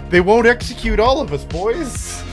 They won't execute all of us, boys.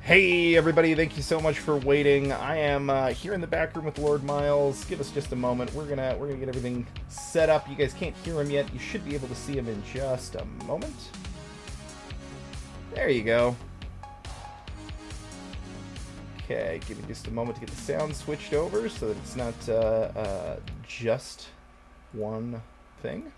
Hey everybody, thank you so much for waiting. I am here in the back room with Lord Miles. Give us just a moment. We're gonna get everything set up. You guys can't hear him yet. You should be able to see him in just a moment. There you go. Okay, give me just a moment to get the sound switched over so that it's not just one thing.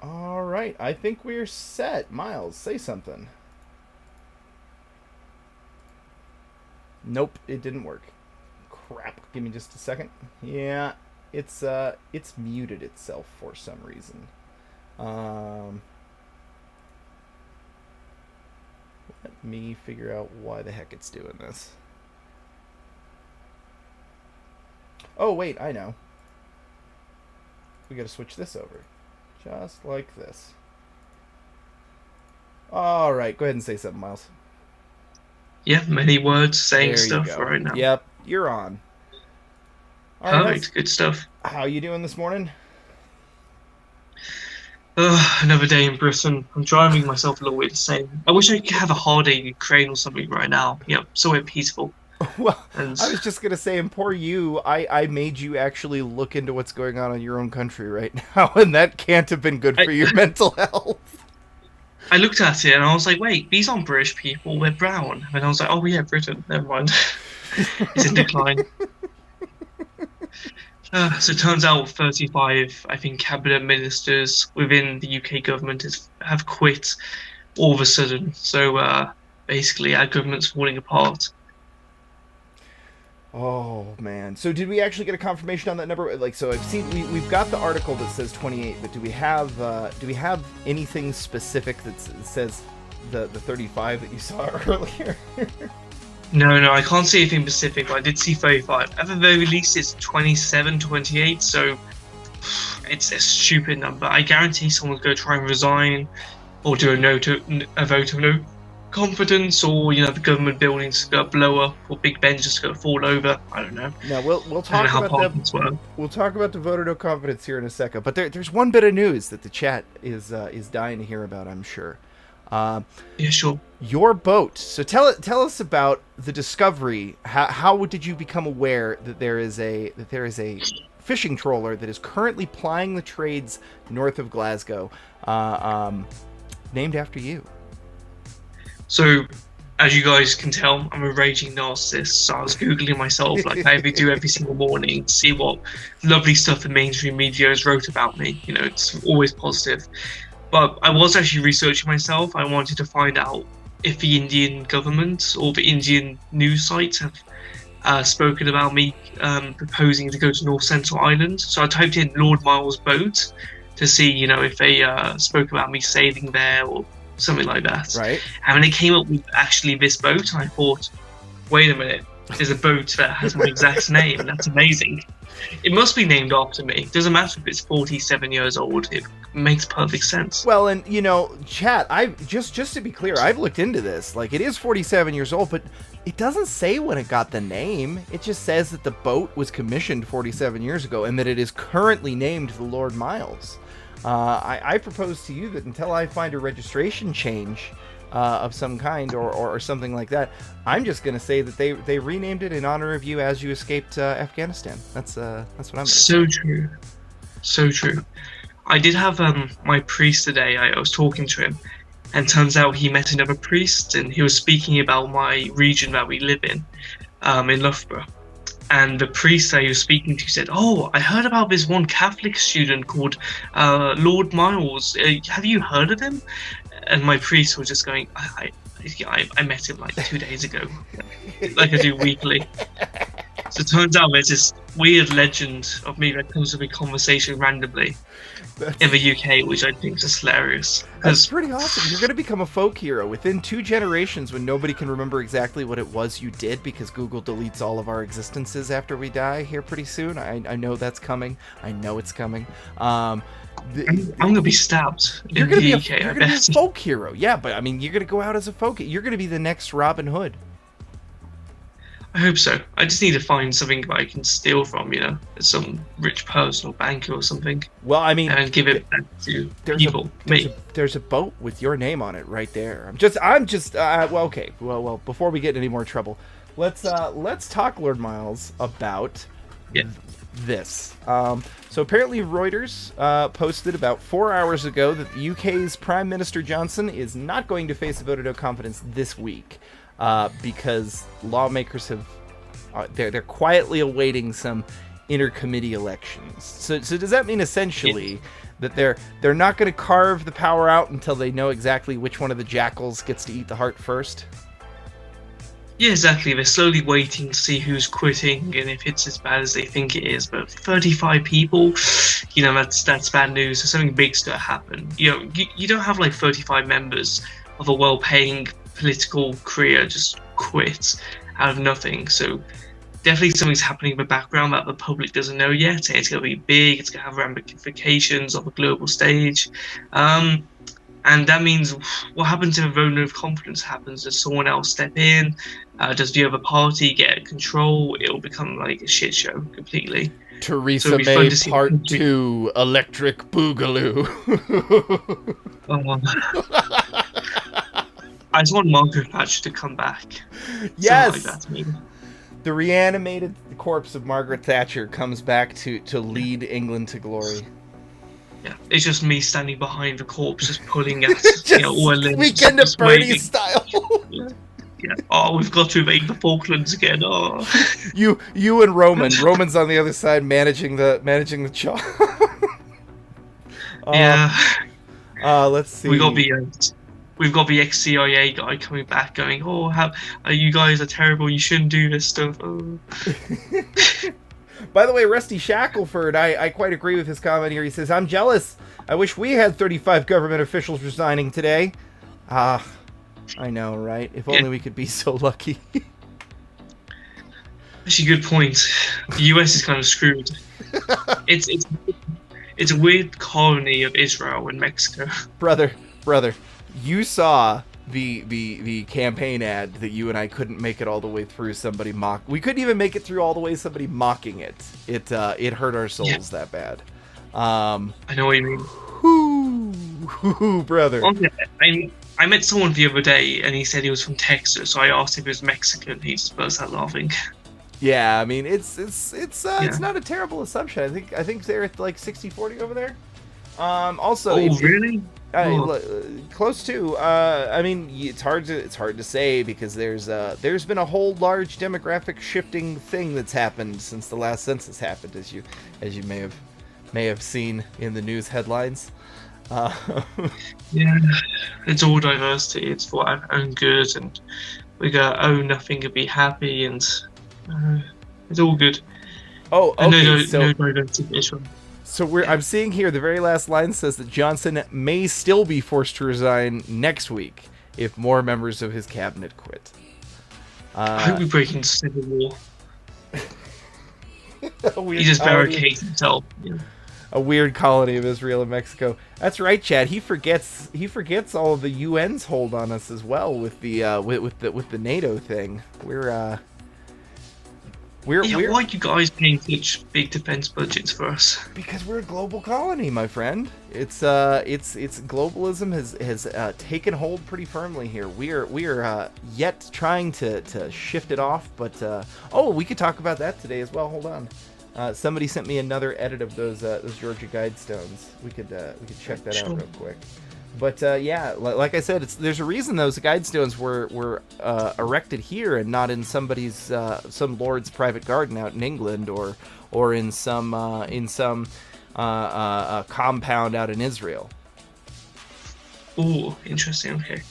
Alright, I think we're set. Miles, say something. Nope, it didn't work. Crap, give me just a second. Yeah, it's muted itself for some reason. Let me figure out why the heck it's doing this. Oh, wait, I know. We gotta switch this over. Just like this. Alright, go ahead and say something, Miles. Yeah, many words saying There you stuff go. right now. Yep, you're on. All right, Perfect, good stuff. how you doing this morning? Another day in Britain. I'm driving myself a little bit insane. I wish I could have a holiday in Ukraine or something right now. Somewhere peaceful. Well, And I was just gonna say, and poor you, I made you actually look into what's going on in your own country right now, and that can't have been good for your mental health. I looked at it and I was like, wait, these aren't British people, they're brown. And I was like, oh yeah, Britain, never mind. It's in decline. So it turns out 35, I think, cabinet ministers within the UK government have quit all of a sudden. So basically, our government's falling apart. Oh man! So did we actually get a confirmation on that number? Like, so I've seen we've got the article that says 28, but do we have anything specific that says the 35 that you saw earlier? No, I can't see anything specific, but I did see 35. At the very least, it's 27, 28, so it's a stupid number. I guarantee someone's going to try and resign or do a vote of no confidence, or the government buildings going to blow up, or Big Ben's just going to fall over. I don't know. No, we'll talk about that. We'll talk about the vote of no confidence here in a second. But there's one bit of news that the chat is dying to hear about, I'm sure. Yeah, sure. Your boat. So tell us about the discovery. How did you become aware that there is a fishing trawler that is currently plying the trades north of Glasgow, named after you? So, as you guys can tell, I'm a raging narcissist. So I was googling myself like I do every single morning to see what lovely stuff the mainstream media has wrote about me. It's always positive. But I was actually researching myself. I wanted to find out if the Indian government or the Indian news sites have spoken about me proposing to go to North Central Ireland. So I typed in Lord Miles boat to see, if they spoke about me sailing there or something like that. Right. And then it came up with actually this boat, and I thought, wait a minute, there's a boat that has my exact name. That's amazing. It must be named after me. It doesn't matter if it's 47 years old. It makes perfect sense. Well, and chat, I just to be clear, I've looked into this. Like, it is 47 years old, but it doesn't say when it got the name. It just says that the boat was commissioned 47 years ago and that it is currently named the Lord Miles. I propose to you that until I find a registration change of some kind or something like that, I'm just going to say that they renamed it in honor of you as you escaped Afghanistan. That's what I'm going to say. True. So true. I did have my priest today. I was talking to him, and turns out he met another priest, and he was speaking about my region that we live in Loughborough. And the priest that he was speaking to said, "Oh, I heard about this one Catholic student called Lord Miles. Have you heard of him?" And my priest was just going, I met him like 2 days ago, like I do weekly. So it turns out there's this weird legend of me that comes with a conversation randomly in the UK, which I think is just hilarious. That's pretty awesome. You're going to become a folk hero within 2 generations when nobody can remember exactly what it was you did because Google deletes all of our existences after we die here pretty soon. I know that's coming. I know it's coming. I'm going to be stabbed you're in gonna the be UK, you're going to be a folk hero. Yeah, but I mean, you're going to go out as a folk. You're going to be the next Robin Hood. I hope so. I just need to find something that I can steal from, some rich person or banker or something, Well, I mean, and give it back to people. there's a boat with your name on it right there. Well, okay. Well, before we get in any more trouble, let's talk, Lord Miles, about Yeah. this. So apparently Reuters posted about 4 hours ago that the UK's Prime Minister Johnson is not going to face a vote of no confidence this week because lawmakers have they're quietly awaiting some intercommittee elections. So does that mean essentially that they're not going to carve the power out until they know exactly which one of the jackals gets to eat the heart first? Yeah, exactly. They're slowly waiting to see who's quitting and if it's as bad as they think it is. But 35 people, that's bad news. So something big's going to happen. You don't have like 35 members of a well-paying political career just quit out of nothing. So definitely something's happening in the background that the public doesn't know yet. It's going to be big. It's going to have ramifications on the global stage. And that means what happens if a vote of confidence happens? Does someone else step in? Does the other party get control? It'll become like a shit show completely. Theresa May Part 2, Electric Boogaloo. I just want Margaret Thatcher to come back. Yes! Like that, maybe. The reanimated corpse of Margaret Thatcher comes back to lead England to glory. Yeah, it's just me standing behind the corpse, just pulling at all limbs. Weekend at Bernie's style. Yeah. Oh, we've got to invade the Falklands again. Oh. You and Roman. Roman's on the other side managing the chaw. Yeah. Let's see. We've got the ex-CIA guy coming back, going, "Oh, you guys are terrible. You shouldn't do this stuff." Oh. By the way, Rusty Shackelford, I quite agree with his comment here. He says, "I'm jealous. I wish we had 35 government officials resigning today." I know, right? If only we could be so lucky. Actually, good point. The US is kind of screwed. It's a weird colony of Israel and Mexico. Brother, you saw the campaign ad that you and I couldn't make it all the way through. We couldn't even make it through all the way. Somebody mocking it. It hurt our souls that bad. I know what you mean. Whoo, brother. Okay, I met someone the other day, and he said he was from Texas. So I asked if he was Mexican. He just burst out laughing. Yeah, I mean it's not a terrible assumption. I think they're at like 60-40 over there. Also, really? Close to. I mean, it's hard to say because there's been a whole large demographic shifting thing that's happened since the last census happened, as you may have seen in the news headlines. Yeah, it's all diversity. It's for our own good, and we got own nothing and be happy, and it's all good. Oh, okay. No diversity issue. So I'm seeing here the very last line says that Johnson may still be forced to resign next week if more members of his cabinet quit. I hope we break into civil war. He just barricades himself. Yeah. A weird colony of Israel and Mexico. That's right, Chad. He forgets all of the UN's hold on us as well with the with the NATO thing. Why are you guys paying such big defense budgets for us? Because we're a global colony, my friend. It's globalism has taken hold pretty firmly here. We are yet trying to shift it off, but we could talk about that today as well. Hold on. Somebody sent me another edit of those Georgia Guidestones. We could check that out real quick. But like I said, there's a reason those Guidestones were erected here and not in some lord's private garden out in England or in some compound out in Israel. Ooh, interesting. Okay.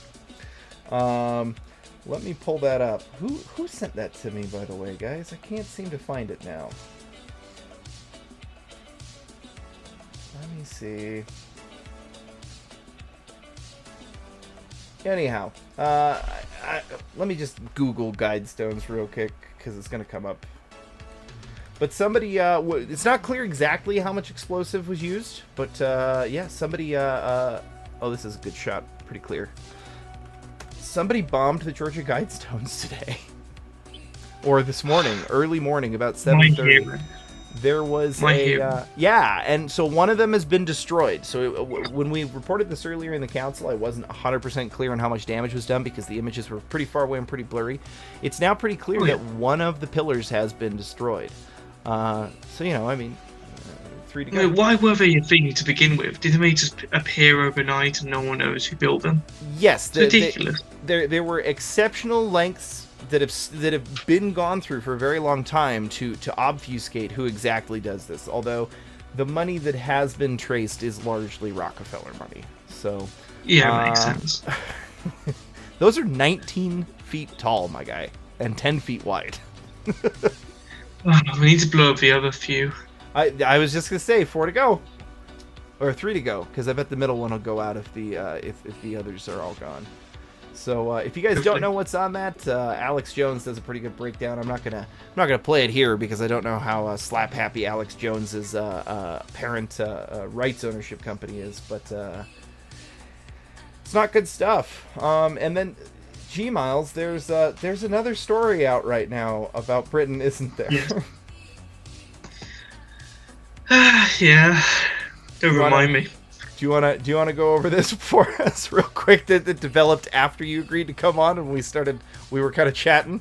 Let me pull that up. Who sent that to me, by the way, guys? I can't seem to find it now. Let me see. Anyhow, let me just Google Guidestones real quick because it's going to come up. But somebody, it's not clear exactly how much explosive was used, but somebody, this is a good shot, pretty clear. Somebody bombed the Georgia Guidestones today. or this morning, early morning, about My 7:30. hero. There was My a hero. yeah, and so one of them has been destroyed. So when we reported this earlier in the council, I wasn't 100% clear on how much damage was done because the images were pretty far away and pretty blurry. It's now pretty clear Oh, yeah. that one of the pillars has been destroyed. So I mean, 3 to I mean, go. why were they a thing to begin with? Didn't they just appear overnight and no one knows who built them? Yes, It's ridiculous. there were exceptional lengths that have been gone through for a very long time to obfuscate who exactly does this. Although the money that has been traced is largely Rockefeller money. So Yeah, makes sense. those are 19 feet tall, my guy, and 10 feet wide. Oh, we need to blow up the other few. I was just gonna say 4 to go, or 3 to go, because I bet the middle one will go out if the others are all gone. So if you guys don't know what's on that, Alex Jones does a pretty good breakdown. I'm not gonna play it here because I don't know how slap happy Alex Jones's parent rights ownership company is, but it's not good stuff. And then G Miles, there's another story out right now about Britain, isn't there? Yes. Yeah. Don't remind me. Do you wanna go over this for us real quick? That developed after you agreed to come on and we were kind of chatting.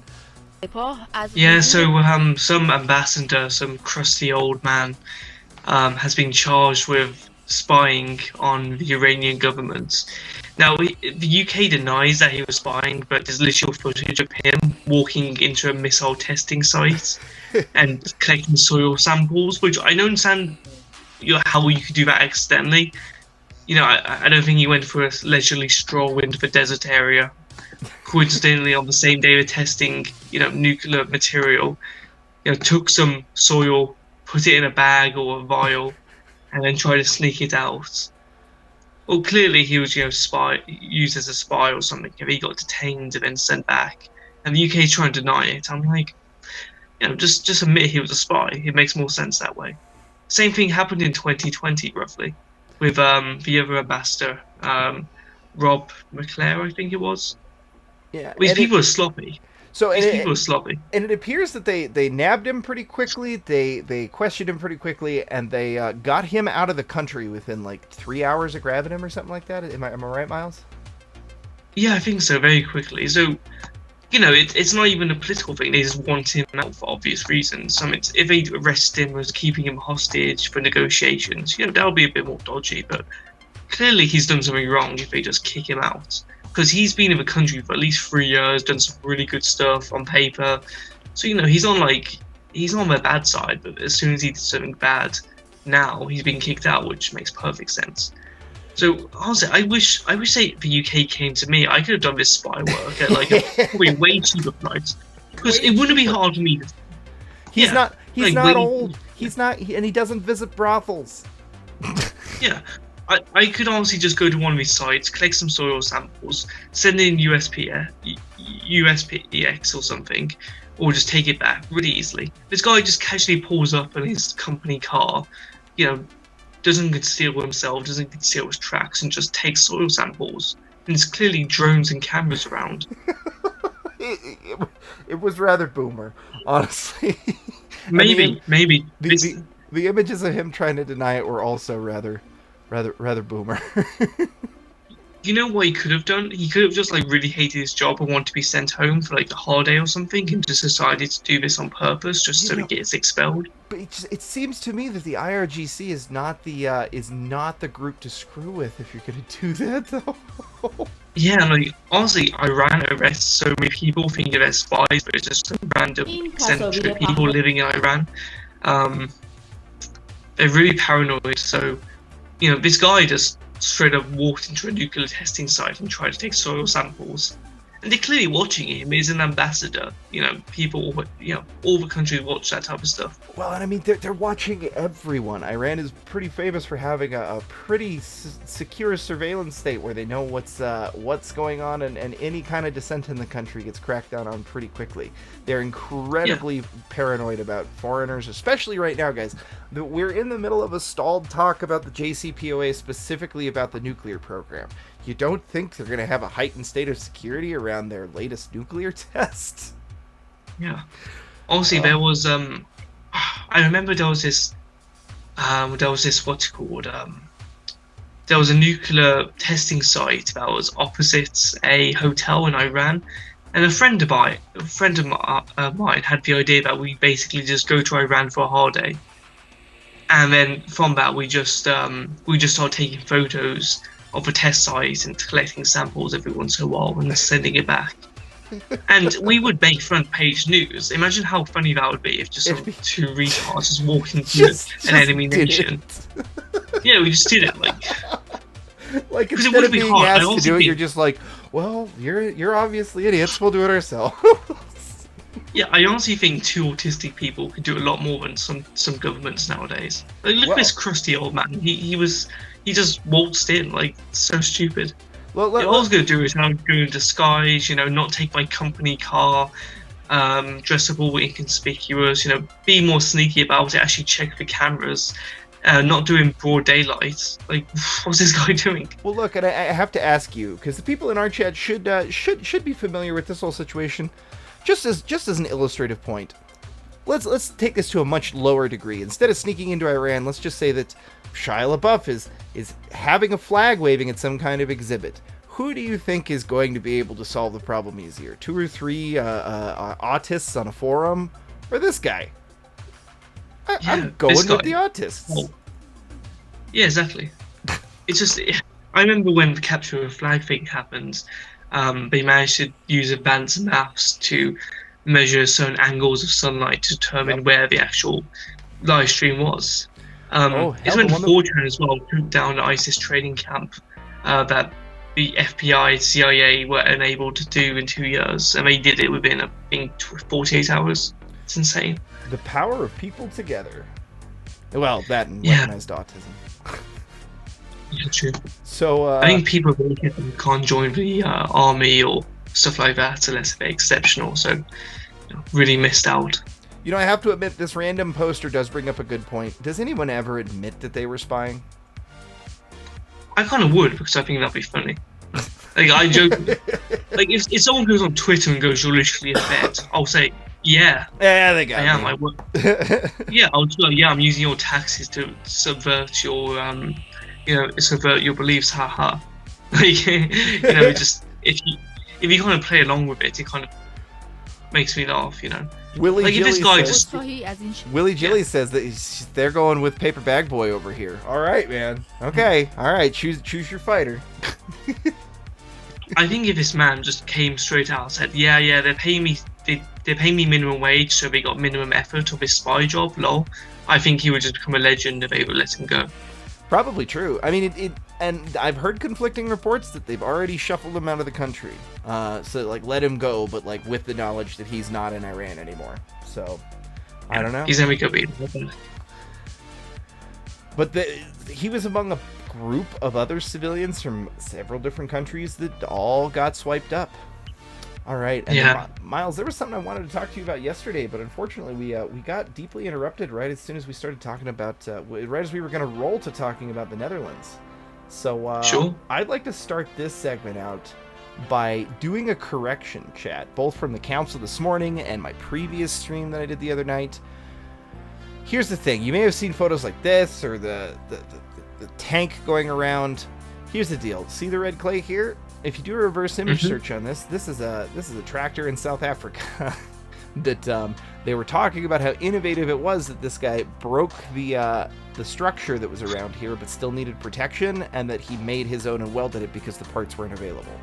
Yeah, so some ambassador, some crusty old man, has been charged with spying on the Iranian government. Now, the UK denies that he was spying, but there's literal footage of him walking into a missile testing site and collecting soil samples, which I don't understand how you could do that accidentally. I don't think he went for a leisurely stroll into the desert area. Coincidentally, on the same day of testing, nuclear material, took some soil, put it in a bag or a vial, and then tried to sneak it out. Well, clearly he was, used as a spy or something. If he got detained and then sent back, and the UK trying to deny it, I'm like, just admit he was a spy. It makes more sense that way. Same thing happened in 2020, roughly, with the other ambassador, Rob McClare, I think it was. Yeah, These people are sloppy. People are sloppy. And it appears that they nabbed him pretty quickly. They questioned him pretty quickly, and they got him out of the country within like 3 hours of grabbing him or something like that. Am I right, Miles? Yeah, I think so. Very quickly. So, it's not even a political thing. They just want him out for obvious reasons. If they arrest him as keeping him hostage for negotiations, that'll be a bit more dodgy. But clearly, he's done something wrong if they just kick him out. Because he's been in the country for at least 3 years, done some really good stuff on paper. So, he's on the bad side, but as soon as he did something bad, now he's being kicked out, which makes perfect sense. So, honestly, I wish the UK came to me. I could have done this spy work at a probably way cheaper price. Because it wouldn't be hard for me to... He's not old. He's not, and he doesn't visit brothels. Yeah. I could honestly just go to one of these sites, collect some soil samples, send in USPX or something, or just take it back really easily. This guy just casually pulls up in his company car, doesn't conceal himself, doesn't conceal his tracks, and just takes soil samples. And there's clearly drones and cameras around. It was rather boomer, honestly. Maybe. The images of him trying to deny it were also rather boomer. You know what he could have done? He could have just really hated his job and wanted to be sent home for a holiday or something, and just decided to do this on purpose just so he gets expelled. But it seems to me that the IRGC is not the group to screw with if you're going to do that, though. Yeah, honestly, Iran arrests so many people thinking they're spies, but it's just some random eccentric people living in Iran. They're really paranoid, so this guy just straight up walked into a nuclear testing site and tried to take soil samples. And they're clearly watching him. He's an ambassador. People, all the countries watch that type of stuff. Well, and I mean, they're watching everyone. Iran is pretty famous for having a pretty secure surveillance state where they know what's going on, and any kind of dissent in the country gets cracked down on pretty quickly. They're incredibly paranoid about foreigners, especially right now, guys. We're in the middle of a stalled talk about the JCPOA, specifically about the nuclear program. You don't think they're going to have a heightened state of security around their latest nuclear test? Yeah. Honestly, there was I remember there was this what's it called there was a nuclear testing site that was opposite a hotel in Iran, and a friend of mine had the idea that we basically just go to Iran for a holiday, and then from that we just started taking photos of the test site and collecting samples every once in a while and sending it back. And we would make front page news. Imagine how funny that would be if just some two retards just walked into an enemy did nation. it. Yeah, we just did it. Like, 'Cause it instead would of be being hard. I asked to also do it, think- you're just like, well, you're obviously idiots. We'll do it ourselves. Yeah, I honestly think two autistic people could do a lot more than some governments nowadays. Like, look Well- at this crusty old man. He just waltzed in like so stupid. Well, All I was gonna do is now go in disguise, not take my company car, dress up all inconspicuous, be more sneaky about it, actually check the cameras, not do it in broad daylight. Like, what's this guy doing? Well, look, and I have to ask you, because the people in our chat should be familiar with this whole situation, just as an illustrative point. Let's take this to a much lower degree. Instead of sneaking into Iran, let's just say that Shia LaBeouf is having a flag waving at some kind of exhibit. Who do you think is going to be able to solve the problem easier? 2 or 3 autists on a forum, or this guy? I'm going this with guy. the autists. Oh. Yeah, exactly. It's just, I remember when the capture of a flag thing happened, they managed to use advanced maps to measure certain angles of sunlight to determine where the actual live stream was. It's when 4chan as well took down the ISIS training camp that the FBI, CIA were unable to do in 2 years, and they did it within, I think, 48 hours. It's insane. The power of people together. Well, that and Yeah. weaponized autism. Yeah, true. So, I think people really can't join the army or stuff like that unless they're exceptional, so really missed out. I have to admit, this random poster does bring up a good point. Does anyone ever admit that they were spying? I kind of would, because I think that'd be funny. Like, I joke, like, if someone goes on Twitter and goes, "You're literally a vet," I'll say, "Yeah, Yeah, they got I am. me. I work." Yeah, I'll just be like, "Yeah, I'm using your taxes to subvert your, subvert your beliefs." Haha. Like, just if you kind of play along with it, it kind of makes me laugh. Willie Like, if this Jilly guy says, just- Willie Jilly says that they're going with Paper Bag Boy over here. All right, man. Okay. All right. Choose your fighter. I think if this man just came straight out and said, "Yeah, they're paying me, they're paying me minimum wage, so they got minimum effort of this spy job," lol, I think he would just become a legend if they would let him go. Probably true. I mean, and I've heard conflicting reports that they've already shuffled him out of the country. So like let him go, but like with the knowledge that he's not in Iran anymore. So I don't know. He's never gonna be. But he was among a group of other civilians from several different countries that all got swiped up. All right, and Yeah. then, Miles, there was something I wanted to talk to you about yesterday, but unfortunately we got deeply interrupted right as soon as we started talking about, right as we were going to roll to talking about the Netherlands. So Sure. I'd like to start this segment out by doing a correction, chat, both from the council this morning and my previous stream that I did the other night. Here's the thing: you may have seen photos like this or the tank going around. Here's the deal: see the red clay here? If you do a reverse image search on this is a tractor in South Africa that they were talking about how innovative it was that this guy broke the structure that was around here, but still needed protection, and that he made his own and welded it because the parts weren't available.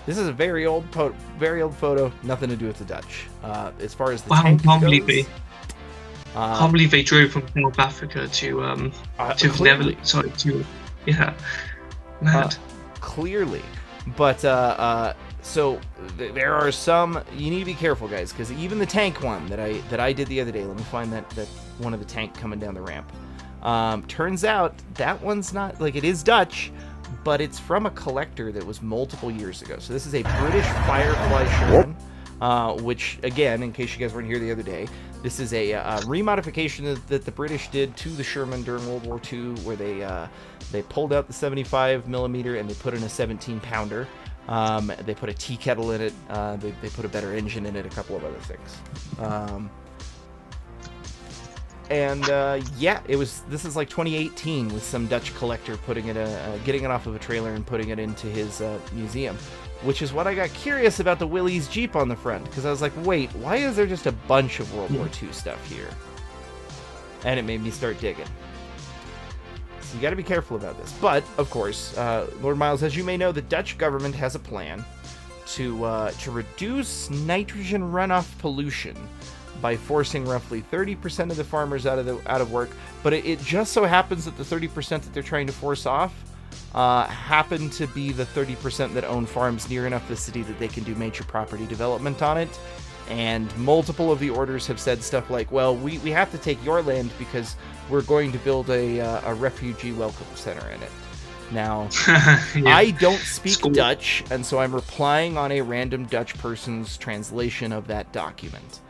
This is a very old photo, nothing to do with the Dutch. As far as the tank can't goes, can't believe they drove from South Africa to the clearly. Netherlands. Sorry, mad. Clearly, but so there are some. You need to be careful, guys, because even the tank one that I did the other day. Let me find that one of the tank coming down the ramp. Turns out that one's not, like, it is Dutch, but it's from a collector that was multiple years ago. So this is a British Firefly Sherman, which, again, in case you guys weren't here the other day, this is a remodification that the British did to the Sherman during World War II, where they pulled out the 75 millimeter and they put in a 17 pounder. They put a tea kettle in it. They put a better engine in it. A couple of other things. Yeah, this is like 2018 with some Dutch collector putting it, getting it off of a trailer and putting it into his museum, which is what I got curious about the Willys Jeep on the front, because I was like, wait, why is there just a bunch of World War II stuff here? And it made me start digging. So you got to be careful about this. But of course, Lord Miles, as you may know, the Dutch government has a plan to reduce nitrogen runoff pollution by forcing roughly 30% of the farmers out of work. But it just so happens that the 30% that they're trying to force off happen to be the 30% that own farms near enough the city that they can do major property development on it. And multiple of the orders have said stuff like, well, we have to take your land because we're going to build a refugee welcome center in it. Now, yeah. I don't speak Dutch, and so I'm replying on a random Dutch person's translation of that document.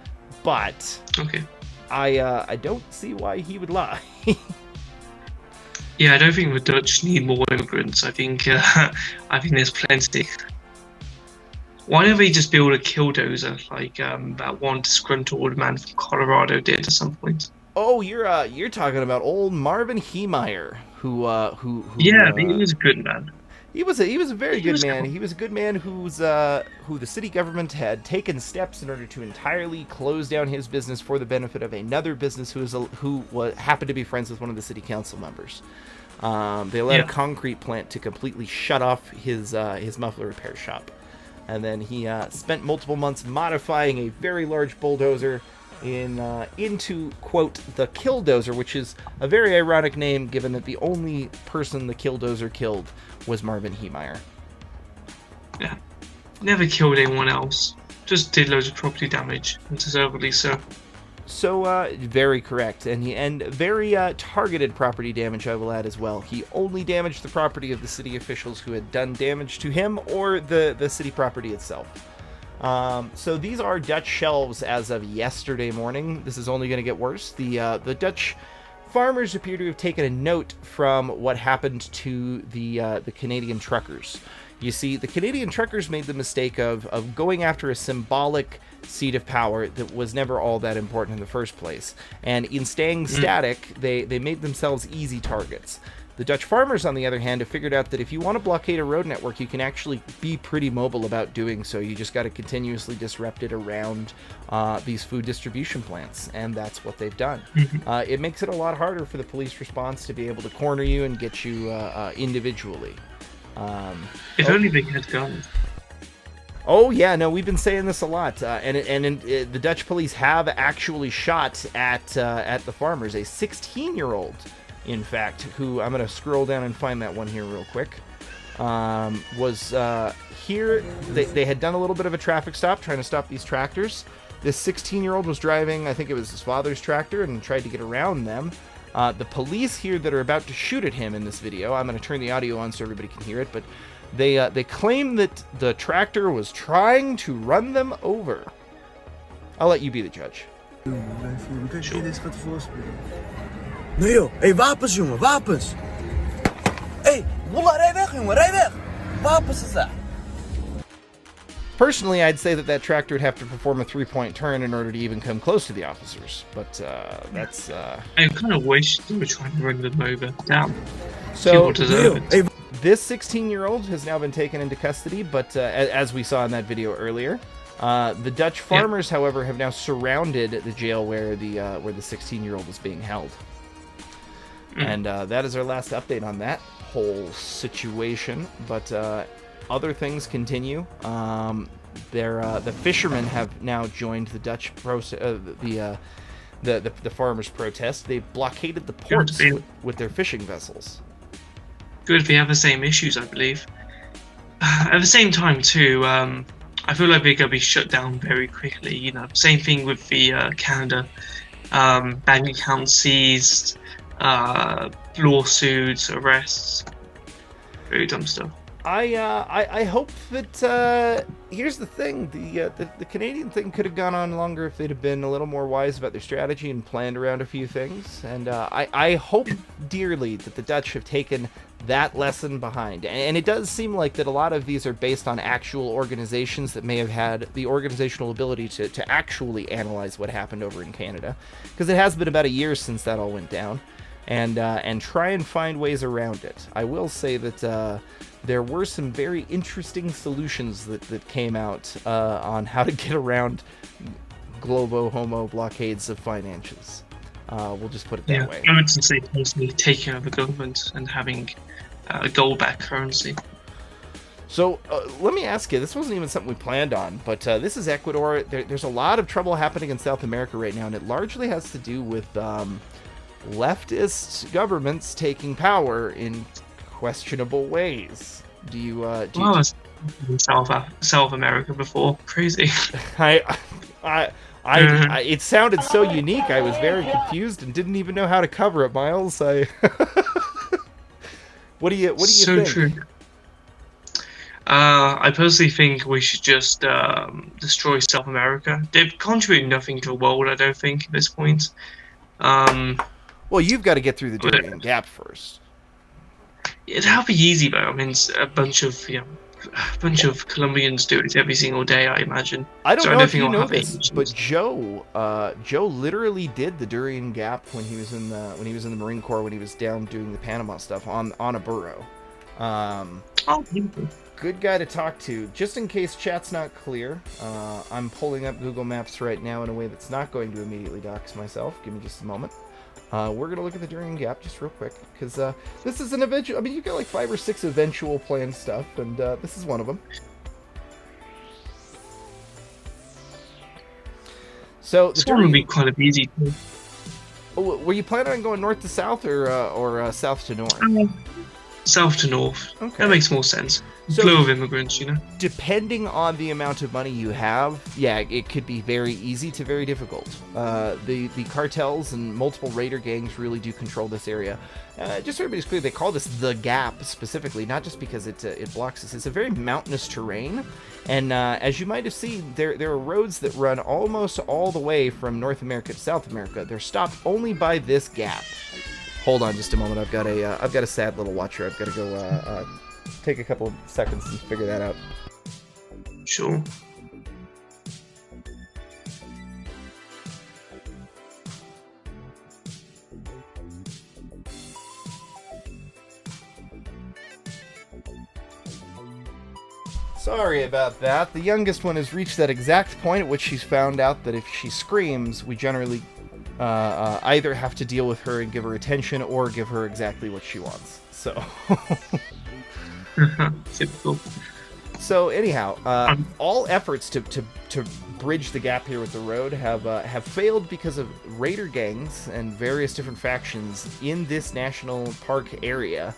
But okay. I don't see why he would lie. Yeah, I don't think the Dutch need more immigrants. I think there's plenty. Why don't they just build a killdozer like that one disgruntled man from Colorado did at some point? Oh, you're talking about old Marvin Heemeyer, who yeah, he was a good man. He was a very good man. He was a good man who the city government had taken steps in order to entirely close down his business for the benefit of another business who happened to be friends with one of the city council members. They allowed a concrete plant to completely shut off his muffler repair shop. And then he spent multiple months modifying a very large bulldozer into, quote, the Killdozer, which is a very ironic name given that the only person the Killdozer killed was Marvin Heemeyer. Yeah. Never killed anyone else. Just did loads of property damage, and deservedly so. So, very correct. And very targeted property damage, I will add as well. He only damaged the property of the city officials who had done damage to him or the city property itself. So these are Dutch shelves as of yesterday morning. This is only going to get worse. The Dutch farmers appear to have taken a note from what happened to the Canadian truckers. You see, the Canadian truckers made the mistake of going after a symbolic seat of power that was never all that important in the first place. And in staying static, they made themselves easy targets. The Dutch farmers, on the other hand, have figured out that if you want to blockade a road network, you can actually be pretty mobile about doing so. You just got to continuously disrupt it around these food distribution plants, and that's what they've done. It makes it a lot harder for the police response to be able to corner you and get you individually. If only they had guns. Oh yeah, no, we've been saying this a lot, the Dutch police have actually shot at the farmers. A 16-year-old, in fact, who I'm gonna scroll down and find that one here real quick, was here. They had done a little bit of a traffic stop trying to stop these tractors. This 16-year-old was driving, I think it was his father's tractor, and tried to get around them. The police here that are about to shoot at him in this video, I'm going to turn the audio on so everybody can hear it, but they claim that the tractor was trying to run them over. I'll let you be the judge. Nee joh, hey, wapens jongen, wapens! Hey, Wallah, rij weg jongen, rij weg! Wapens is dat! Personally, I'd say that tractor would have to perform a 3-point turn in order to even come close to the officers, but that's... I kind of wish they were trying to run them over. Damn. So, this 16-year-old has now been taken into custody, but as we saw in that video earlier, the Dutch farmers, however, have now surrounded the jail where the 16-year-old is being held. And that is our last update on that whole situation, but... other things continue. The fishermen have now joined the Dutch the farmers' protest. They blockaded the ports with their fishing vessels. Good, we have the same issues, I believe. At the same time, too, I feel like they're going to be shut down very quickly. You know, same thing with the Canada bank accounts seized, lawsuits, arrests, very dumb stuff. I hope that here's the thing, the Canadian thing could have gone on longer if they'd have been a little more wise about their strategy and planned around a few things. And I hope dearly that the Dutch have taken that lesson behind. And it does seem like that a lot of these are based on actual organizations that may have had the organizational ability to actually analyze what happened over in Canada, because it has been about a year since that all went down. And try and find ways around it. I will say that there were some very interesting solutions that came out on how to get around globo homo blockades of finances. We'll just put it that way. I would say personally taking over government and having a gold-backed currency. So let me ask you, this wasn't even something we planned on, but this is Ecuador. There's a lot of trouble happening in South America right now, and it largely has to do with leftist governments taking power in questionable ways. Do you South America before? Crazy. It sounded so unique. I was very confused and didn't even know how to cover it, Miles. What do you think? So true. I personally think we should just destroy South America. They've contributed nothing to the world, I don't think, at this point. Well, you've got to get through the Darien Gap first. It'll be easy, though. I mean, a bunch of Colombians do it every single day, I imagine. I don't know if you know this, but Joe literally did the Darien Gap when he was in the Marine Corps, when he was down doing the Panama stuff on a burro. Good guy to talk to. Just in case chat's not clear, I'm pulling up Google Maps right now in a way that's not going to immediately dox myself. Give me just a moment. We're going to look at the Darien Gap just real quick, because this is an eventual... I mean, you've got like 5 or 6 eventual planned stuff, and this is one of them. So this one would be kind of easy. Oh, were you planning on going north to south or south to north? South to north. Okay. That makes more sense. So, flow of immigrants, you know. Depending on the amount of money you have, yeah, it could be very easy to very difficult. The cartels and multiple raider gangs really do control this area. Just so everybody's clear, they call this the Gap specifically, not just because it blocks us. It's a very mountainous terrain, and as you might have seen, there are roads that run almost all the way from North America to South America. They're stopped only by this gap. Hold on just a moment. I've got a sad little watcher. I've got to go take a couple of seconds and figure that out. Sure. Sorry about that. The youngest one has reached that exact point at which she's found out that if she screams, we generally either have to deal with her and give her attention or give her exactly what she wants. So... Typical. So anyhow, all efforts to bridge the gap here with the road have failed because of raider gangs and various different factions in this national park area,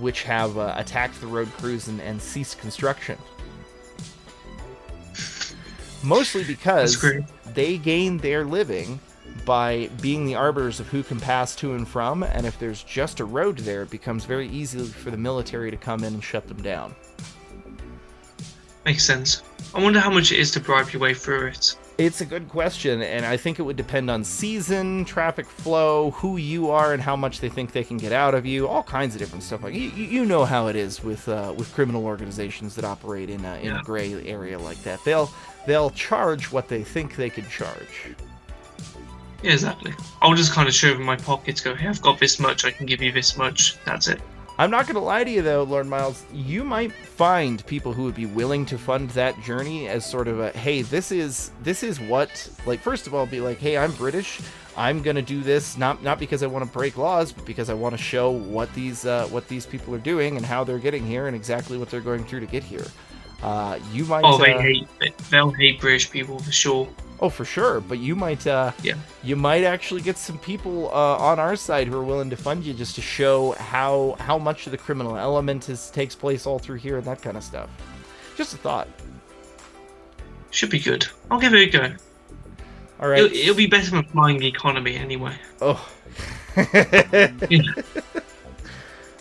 which have attacked the road crews and ceased construction. Mostly because they gain their living by being the arbiters of who can pass to and from, and if there's just a road there, it becomes very easy for the military to come in and shut them down. Makes sense. I wonder how much it is to bribe your way through it. It's a good question, and I think it would depend on season, traffic flow, who you are, and how much they think they can get out of you. All kinds of different stuff. Like you know how it is with criminal organizations that operate in a gray area like that. They'll charge what they think they can charge. Yeah, exactly. I'll just kind of show them my pockets, go, hey, I've got this much, I can give you this much, that's it. I'm not going to lie to you, though, Lord Miles. You might find people who would be willing to fund that journey as sort of a, hey, this is what, like, first of all, be like, hey, I'm British. I'm going to do this, not because I want to break laws, but because I want to show what these people are doing and how they're getting here and exactly what they're going through to get here. You might... Oh, they'll hate British people for sure. Oh, for sure, but you might you might actually get some people on our side who are willing to fund you just to show how much of the criminal element takes place all through here and that kind of stuff. Just a thought. Should be good. I'll give it a go. All right. It'll be better than flying the economy anyway. Oh. Yeah.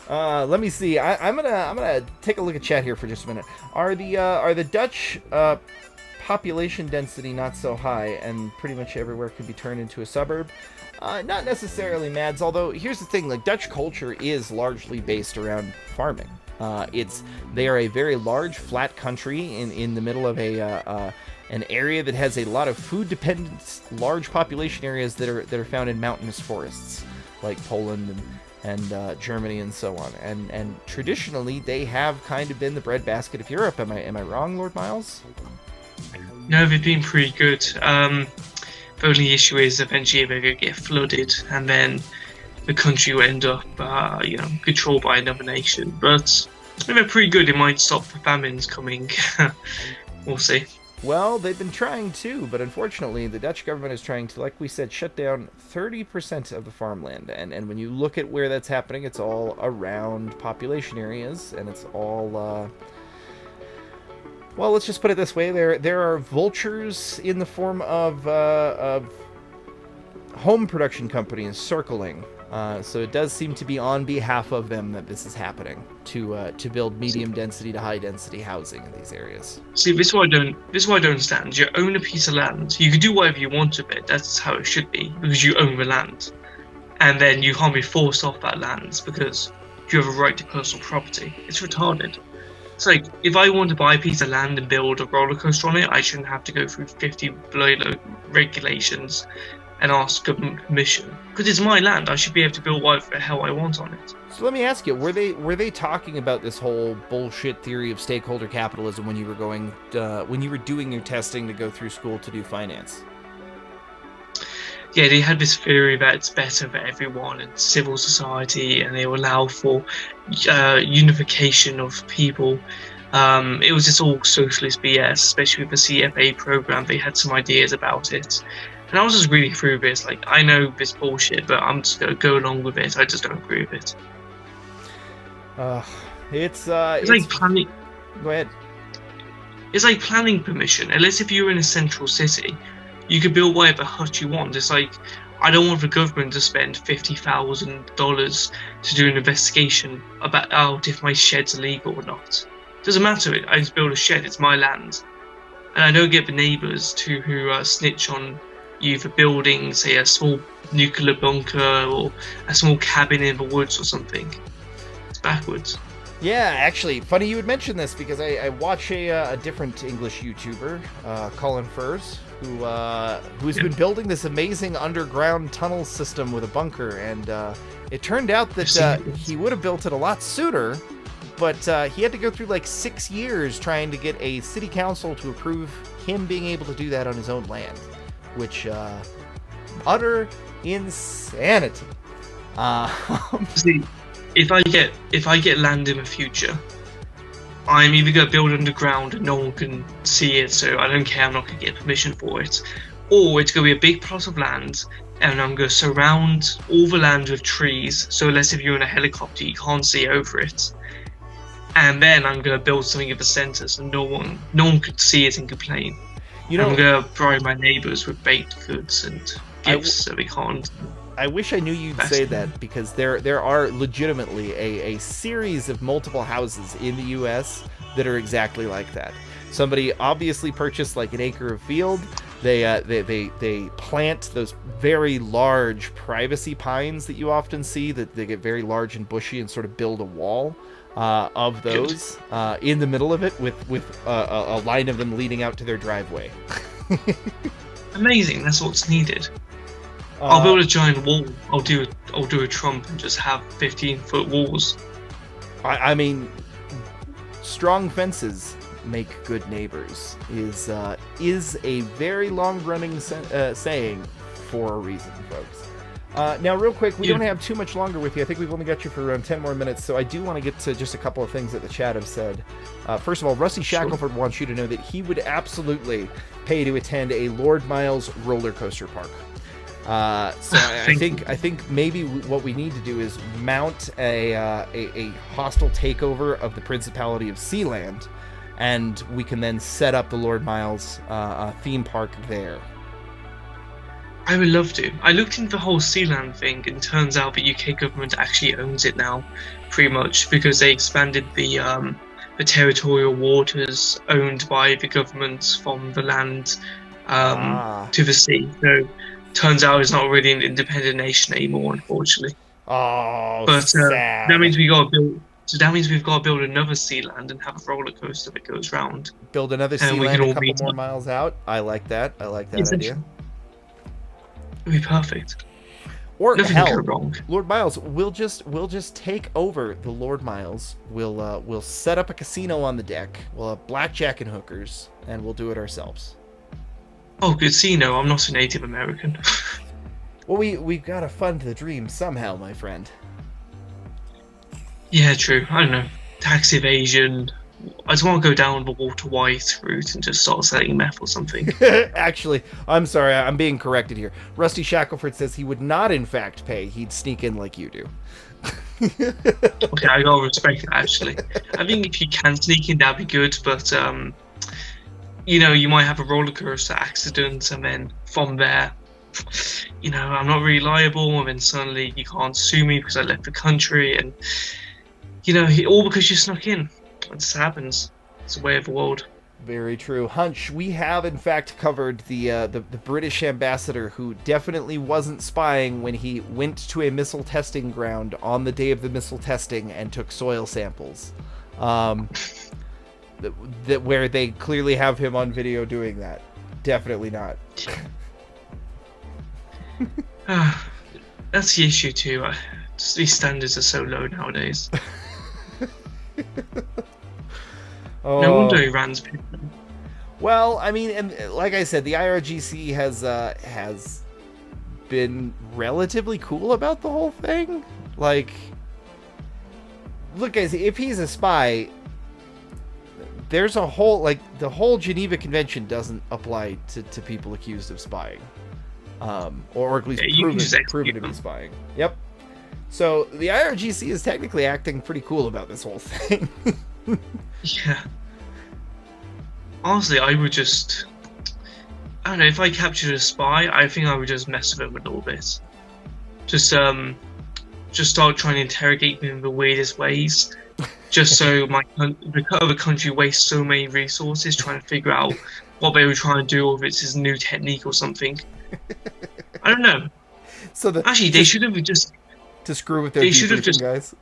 Let me see. I'm gonna take a look at chat here for just a minute. Are the Dutch population density not so high, and pretty much everywhere could be turned into a suburb? Not necessarily, Mads. Although here's the thing: like Dutch culture is largely based around farming. They are a very large flat country in the middle of an area that has a lot of food dependent, large population areas that are found in mountainous forests, like Poland and Germany and so on. And traditionally, they have kind of been the breadbasket of Europe. Am I wrong, Lord Miles? No, they've been pretty good. The only issue is eventually they're going to get flooded, and then the country will end up, controlled by another nation. But they're pretty good. It might stop the famines coming. We'll see. Well, they've been trying to, but unfortunately, the Dutch government is trying to, like we said, shut down 30% of the farmland. And when you look at where that's happening, it's all around population areas, and it's all, well, let's just put it this way: there are vultures in the form of home production companies circling. So it does seem to be on behalf of them that this is happening, to build medium density to high density housing in these areas. See, this is what I don't understand. You own a piece of land. You can do whatever you want with it. That's how it should be, because you own the land, and then you can't be forced off that land because you have a right to personal property. It's retarded. It's like, if I want to buy a piece of land and build a roller coaster on it, I shouldn't have to go through 50 regulations and ask government permission, because it's my land. I should be able to build whatever the hell I want on it. So let me ask you: were they talking about this whole bullshit theory of stakeholder capitalism when you were doing your testing to go through school to do finance? Yeah, they had this theory that it's better for everyone and civil society, and they will allow for unification of people. It was just all socialist BS, especially with the CFA program. They had some ideas about it. And I was just reading through this, like, I know this bullshit, but I'm just going to go along with it. I just don't agree with it. It's like planning. Go ahead. It's like planning permission. Unless if you're in a central city, you can build whatever hut you want. It's like, I don't want the government to spend $50,000 to do an investigation about if my shed's illegal or not. Doesn't matter. I just build a shed. It's my land. And I don't get the neighbours who snitch on you for building, say, a small nuclear bunker or a small cabin in the woods or something. It's backwards. Yeah, actually, funny you would mention this, because I watch a different English YouTuber, Colin Furs, who's been building this amazing underground tunnel system with a bunker, and it turned out that he would have built it a lot sooner, but he had to go through like 6 years trying to get a city council to approve him being able to do that on his own land. Which, utter insanity. See, if I get land in the future, I'm either going to build underground and no one can see it, so I don't care, I'm not going to get permission for it, or it's going to be a big plot of land, and I'm going to surround all the land with trees, so unless if you're in a helicopter, you can't see over it. And then I'm going to build something at the center, so no one could see it and complain. I'm going to bribe my neighbors with baked goods and gifts so they can't. I wish I knew you'd say that, because there are legitimately a series of multiple houses in the U.S. that are exactly like that. Somebody obviously purchased like an acre of field. They plant those very large privacy pines that you often see, that they get very large and bushy, and sort of build a wall of those in the middle of it with a line of them leading out to their driveway. Amazing. That's what's needed. I'll build a giant wall. I'll do a Trump and just have 15-foot walls. I mean, strong fences make good neighbors is a very long-running saying for a reason, folks. Now, real quick, we don't have too much longer with you. I think we've only got you for around 10 more minutes, so I do want to get to just a couple of things that the chat have said. First of all, Rusty Shackelford wants you to know that he would absolutely pay to attend a Lord Miles roller coaster park. So I think maybe what we need to do is mount a hostile takeover of the Principality of Sealand, and we can then set up the Lord Miles theme park there. I would love to. I looked into the whole Sealand thing, and turns out the UK government actually owns it now, pretty much, because they expanded the territorial waters owned by the government from the land to the sea. So turns out it's not really an independent nation anymore, unfortunately. Oh, But sad. that means we got to build. So that means we've got to build another Sealand and have a roller coaster that goes round. Build another and we Sealand can a all couple meet more up. miles out. I like that. I like that idea. It'd be perfect. Or Nothing hell, can go wrong. Lord Miles, we'll just take over the Lord Miles. We'll set up a casino on the deck. We'll have blackjack and hookers, and we'll do it ourselves. Oh, casino. I'm not a Native American. Well, we've got to fund the dream somehow, my friend. Yeah, true. I don't know. Tax evasion. I just want to go down the Walter White route and just start selling meth or something. Actually, I'm sorry, I'm being corrected here. Rusty Shackelford says he would not, in fact, pay. He'd sneak in like you do. Okay, I gotta respect that, actually. I think if you can sneak in, that'd be good, but, you might have a roller coaster accident, and then from there, I'm not really liable, and then suddenly you can't sue me because I left the country, and, all because you snuck in. It just happens. It's a way of the world. Very true. Hunch, we have in fact covered the British ambassador who definitely wasn't spying when he went to a missile testing ground on the day of the missile testing and took soil samples. Where they clearly have him on video doing that. Definitely not. That's the issue too. Just these standards are so low nowadays. Oh. No wonder Iran's people. Well, I mean, and like I said, the IRGC has been relatively cool about the whole thing. Like, look, guys, if he's a spy, there's a whole, the whole Geneva Convention doesn't apply to people accused of spying, or at least proven to be spying. Yep. So the IRGC is technically acting pretty cool about this whole thing. Yeah. Honestly, I would just... I don't know, if I captured a spy, I think I would just mess with him a little bit. Just start trying to interrogate him in the weirdest ways. Just so the other country wastes so many resources trying to figure out what they were trying to do, or if it's his new technique or something. I don't know. So Actually, they should have just... To screw with their They should have debriefing, just... guys.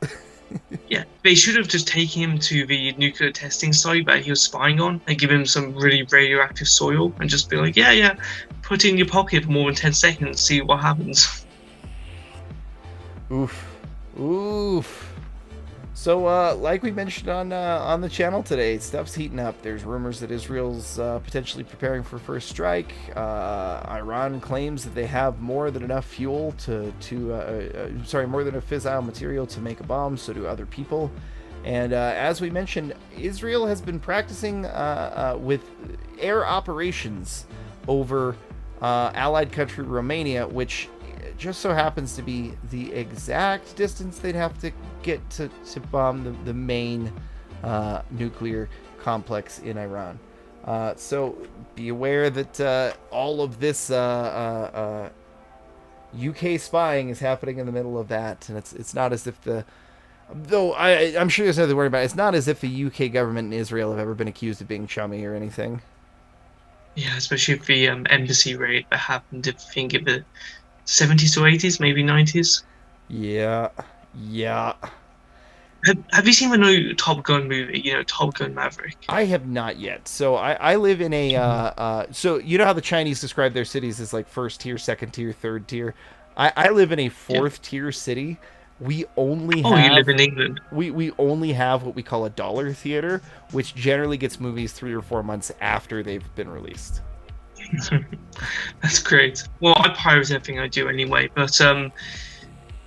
Yeah, they should have just taken him to the nuclear testing site that he was spying on and give him some really radioactive soil and just be like, yeah, put it in your pocket for more than 10 seconds, see what happens. Oof. So, like we mentioned on the channel today, stuff's heating up. There's rumors that Israel's potentially preparing for first strike. Iran claims that they have more than enough fuel more than enough fissile material to make a bomb. So do other people. And as we mentioned, Israel has been practicing with air operations over allied country Romania, which just so happens to be the exact distance they'd have to get to bomb the main nuclear complex in Iran. So be aware that all of this UK spying is happening in the middle of that, and it's not as if I'm sure there's nothing to worry about. It's not as if the UK government and Israel have ever been accused of being chummy or anything. Yeah, especially if the embassy raid that happened, I think in the 70s or 80s, maybe 90s. Yeah. Have you seen the new Top Gun movie? Top Gun Maverick. I have not yet. So I live in a so you know how the Chinese describe their cities as like first tier, second tier, third tier. I live in a fourth tier city. We only have... you live in England. We only have what we call a dollar theater, which generally gets movies 3 or 4 months after they've been released. That's great. Well, I pirate everything I do anyway, but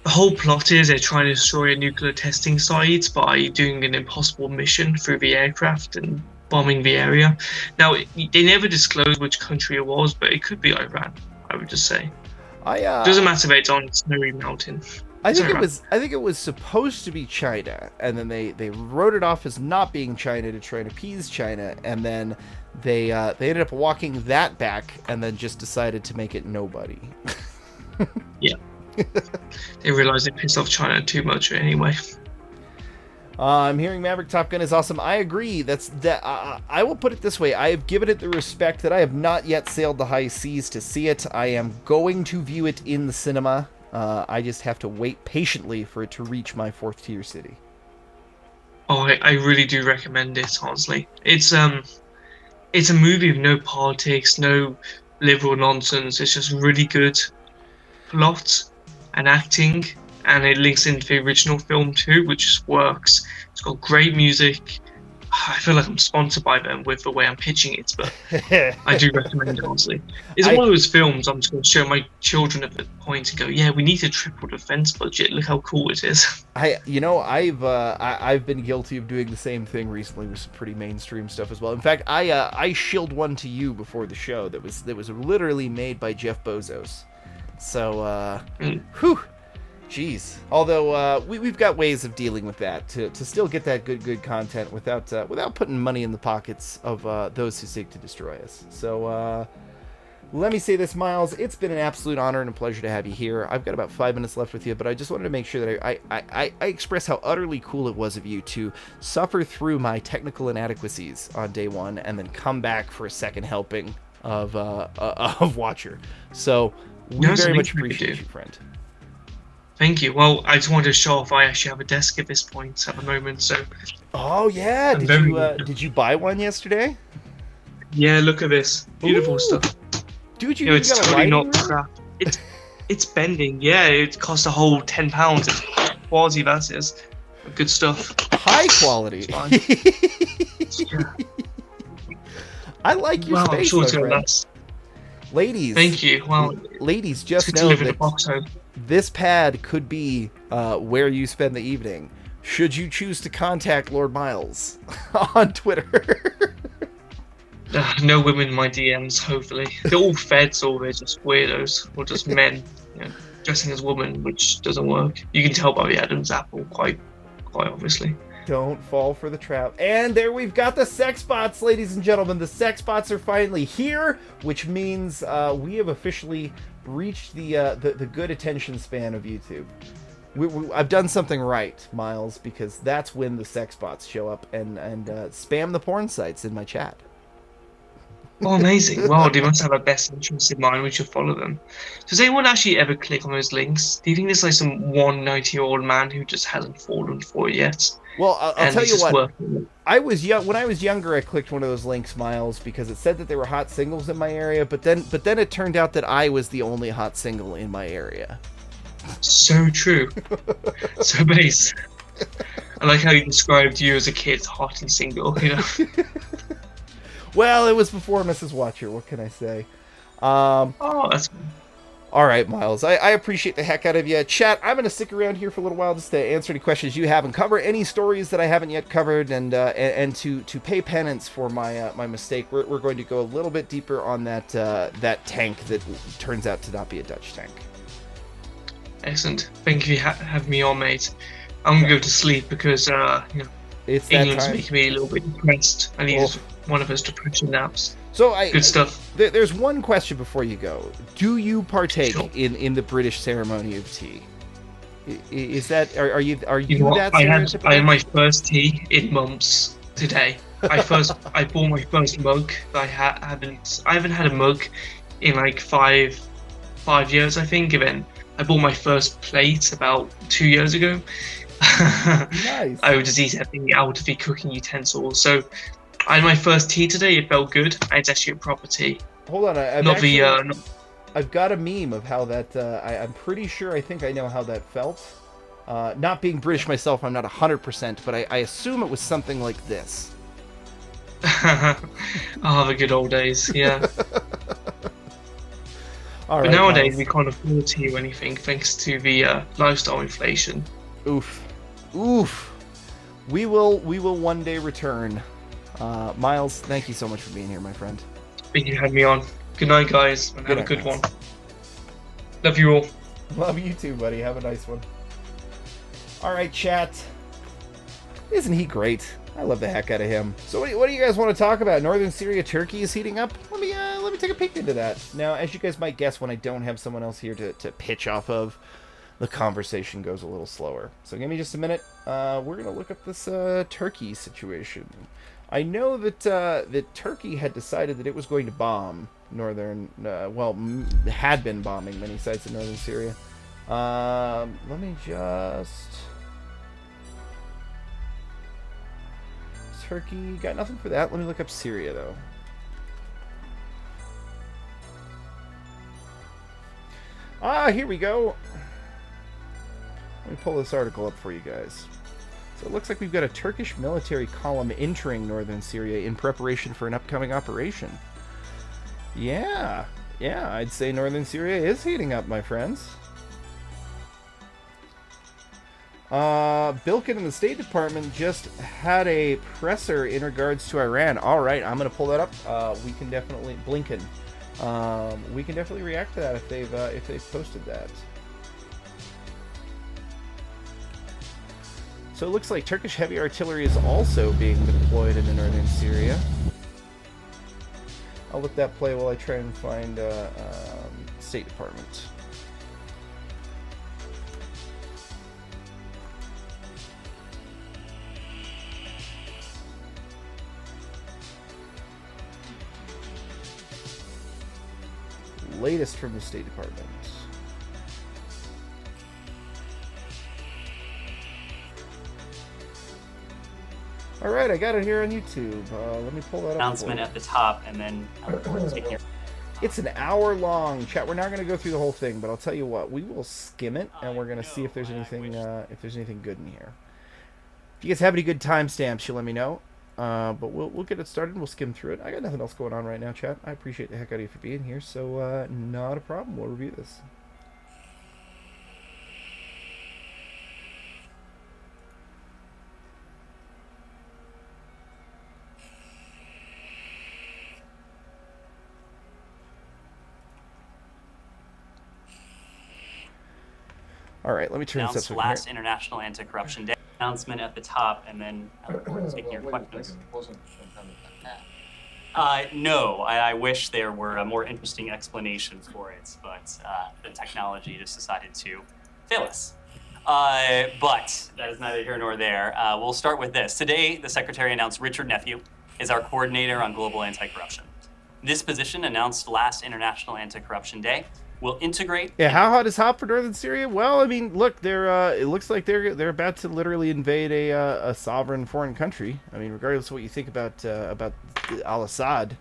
the whole plot is they're trying to destroy a nuclear testing site by doing an impossible mission through the aircraft and bombing the area. Now, they never disclosed which country it was, but it could be Iran, I would just say. Doesn't matter if it's on a snowy mountain. I think Sorry, it was. I think it was supposed to be China, and then they wrote it off as not being China to try and appease China, and then they ended up walking that back, and then just decided to make it nobody. Yeah. They realized they pissed off China too much anyway. I'm hearing Maverick Top Gun is awesome. I agree. I will put it this way. I have given it the respect that I have not yet sailed the high seas to see it. I am going to view it in the cinema. I just have to wait patiently for it to reach my 4th tier city. Oh, I really do recommend it, honestly. It's a movie with no politics, no liberal nonsense. It's just really good plot and acting, and it links into the original film too, which just works. It's got great music. I feel like I'm sponsored by them with the way I'm pitching it, but I do recommend it, honestly. It's one of those films I'm just going to show my children at the point and go, yeah, we need to triple defense budget. Look how cool it is. I've been guilty of doing the same thing recently with some pretty mainstream stuff as well. In fact, I shilled one to you before the show that was literally made by Jeff Bezos. So, whew. Jeez. Although we've got ways of dealing with that to still get that good content without putting money in the pockets of those who seek to destroy us. So let me say this, Miles. It's been an absolute honor and a pleasure to have you here. I've got about 5 minutes left with you, but I just wanted to make sure that I express how utterly cool it was of you to suffer through my technical inadequacies on day one and then come back for a second helping of Watcher. So we very much appreciate you, friend. Thank you. Well, I just wanted to show off I actually have a desk at this point at the moment, so... Oh, yeah. Did you buy one yesterday? Yeah, look at this. Beautiful stuff. Dude, It's totally not crap. It's bending. Yeah, it cost a whole £10. It's quality, that is. Good stuff. High quality. Yeah. I like your space, I'm sure it's my going to friend. last. Ladies. Thank you. Well, ladies, just to know deliver the that box home. this pad could be where you spend the evening, should you choose to contact Lord Miles on Twitter. No women in my DMs, hopefully. They're all feds, or they're just weirdos, or just men, dressing as women, which doesn't work. You can tell by the Adam's apple, quite obviously. Don't fall for the trap. And there we've got the sex bots, ladies and gentlemen. The sex bots are finally here, which means we have officially reached the good attention span of YouTube. I've done something right, Miles, because that's when the sex bots show up and spam the porn sites in my chat. Oh, amazing. Well, they must have a best interest in mind. We should follow them. Does anyone actually ever click on those links? Do you think there's like some 190-year-old man who just hasn't fallen for it yet? Well, I'll tell you what. When I was younger, I clicked one of those links, Miles, because it said that there were hot singles in my area, but then it turned out that I was the only hot single in my area. So true. So base. I like how you described you as a kid, hot and single, Well, it was before Mrs. Watcher. What can I say? Oh, that's cool. All right, Miles. I appreciate the heck out of you. Chat, I'm going to stick around here for a little while just to answer any questions you have and cover any stories that I haven't yet covered, and to pay penance for my my mistake. We're going to go a little bit deeper on that tank that turns out to not be a Dutch tank. Excellent. Thank you for having me on, mate. I'm going to go to sleep because It's that England's time. making me a little bit depressed. I need one of those depression naps. So Good stuff. There's one question before you go. Do you partake Sure. in the British ceremony of tea? Is that are you know that what? I had stereotypical? my first tea in months today. I bought my first mug. I haven't had a mug in like five years, I think. And then I bought my first plate about 2 years ago. Nice. I would just eat everything out of the cooking utensil. So I had my first tea today. It felt good. It's actually a proper tea. Hold on, I've got a meme of how that. I'm pretty sure. I think I know how that felt. Not being British myself, I'm not 100%, but I assume it was something like this. Oh, the good old days. Yeah. All But right, nowadays Miles. we can't afford tea or anything thanks to the lifestyle inflation. Oof. We will one day return. Miles, thank you so much for being here, my friend. Thank you for having me on. Good night, guys, and have a night, good Miles. one. Love you all. Love you too, buddy. Have a nice one. All right, chat. Isn't he great? I love the heck out of him. So what do you guys want to talk about? Northern Syria, Turkey is heating up. Let me take a peek into that. Now, as you guys might guess, when I don't have someone else here to pitch off of, the conversation goes a little slower. So give me just a minute. We're gonna look up this Turkey situation. I know that that Turkey had decided that it was going to bomb had been bombing many sites in northern Syria. Let me just... Turkey, got nothing for that. Let me look up Syria, though. Here we go. Let me pull this article up for you guys. So it looks like we've got a Turkish military column entering northern Syria in preparation for an upcoming operation. Yeah, I'd say northern Syria is heating up, my friends. Bilkin in the State Department just had a presser in regards to Iran. All right, I'm gonna pull that up. We can definitely Blinken. We can definitely react to that if they've posted that. So it looks like Turkish heavy artillery is also being deployed into northern Syria. I'll let that play while I try and find State Department. Latest from the State Department. All right, I got it here on YouTube. Let me pull that up. Announcement at the top, and then It's an hour long. Chat. We're not going to go through the whole thing, but I'll tell you what. We will skim it, and we're going to see if there's anything good in here. If you guys have any good timestamps, you let me know. But we'll get it started. We'll skim through it. I got nothing else going on right now, chat. I appreciate the heck out of you for being here. So not a problem. We'll review this. All right, let me turn this up. Last International Anti-Corruption Day. Announcement at the top, and then taking your questions. No, I wish there were a more interesting explanation for it, but the technology just decided to fail us. But that is neither here nor there. We'll start with this. Today, the Secretary announced Richard Nephew is our coordinator on global anti-corruption. This position, announced last International Anti-Corruption Day, will integrate. Yeah, how hot is hot for northern Syria? Well, I mean, look, they're it looks like they're about to literally invade a sovereign foreign country. I mean, regardless of what you think about al-Assad,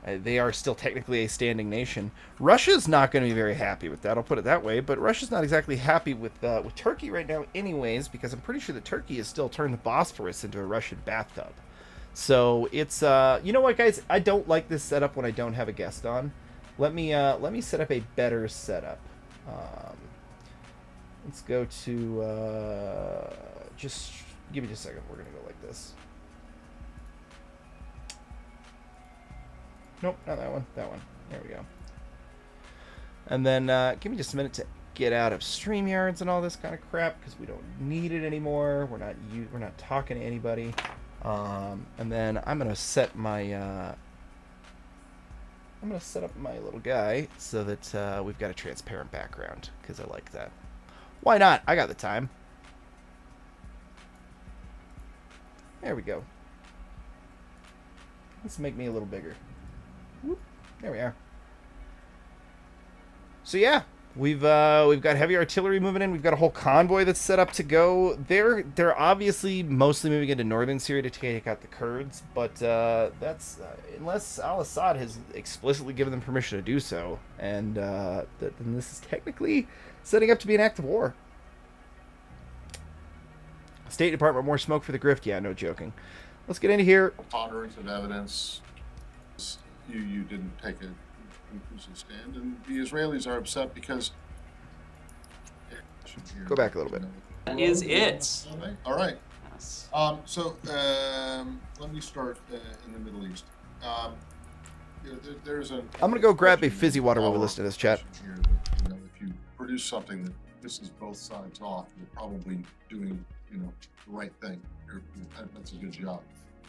they are still technically a standing nation. Russia's not going to be very happy with that. I'll put it that way. But Russia's not exactly happy with Turkey right now, anyways, because I'm pretty sure that Turkey has still turned the Bosphorus into a Russian bathtub. So it's you know what, guys? I don't like this setup when I don't have a guest on. Let me set up a better setup. Let's go to just give me just a second. We're gonna go like this. Nope, not that one. That one. There we go. And then give me just a minute to get out of StreamYards and all this kind of crap because we don't need it anymore. We're not talking to anybody. And then I'm gonna set my. I'm going to set up my little guy so that we've got a transparent background, because I like that. Why not? I got the time. There we go. Let's make me a little bigger. Whoop. There we are. So yeah, we've got heavy artillery moving in. We've got a whole convoy that's set up to go. They're obviously mostly moving into northern Syria to take out the Kurds, but that's unless al-Assad has explicitly given them permission to do so, and then this is technically setting up to be an act of war. State Department, more smoke for the grift? Yeah, no joking. Let's get into here. Ponderance of evidence. You didn't take a conclusive stand, and the Israelis are upset because. Go back a little bit. That is it. All right. Yes. So let me start in the Middle East. There's a. I'm gonna go grab a fizzy water while we listen to this chat. Here that, if you produce something that pisses both sides off. You're probably doing, the right thing. That's a good job.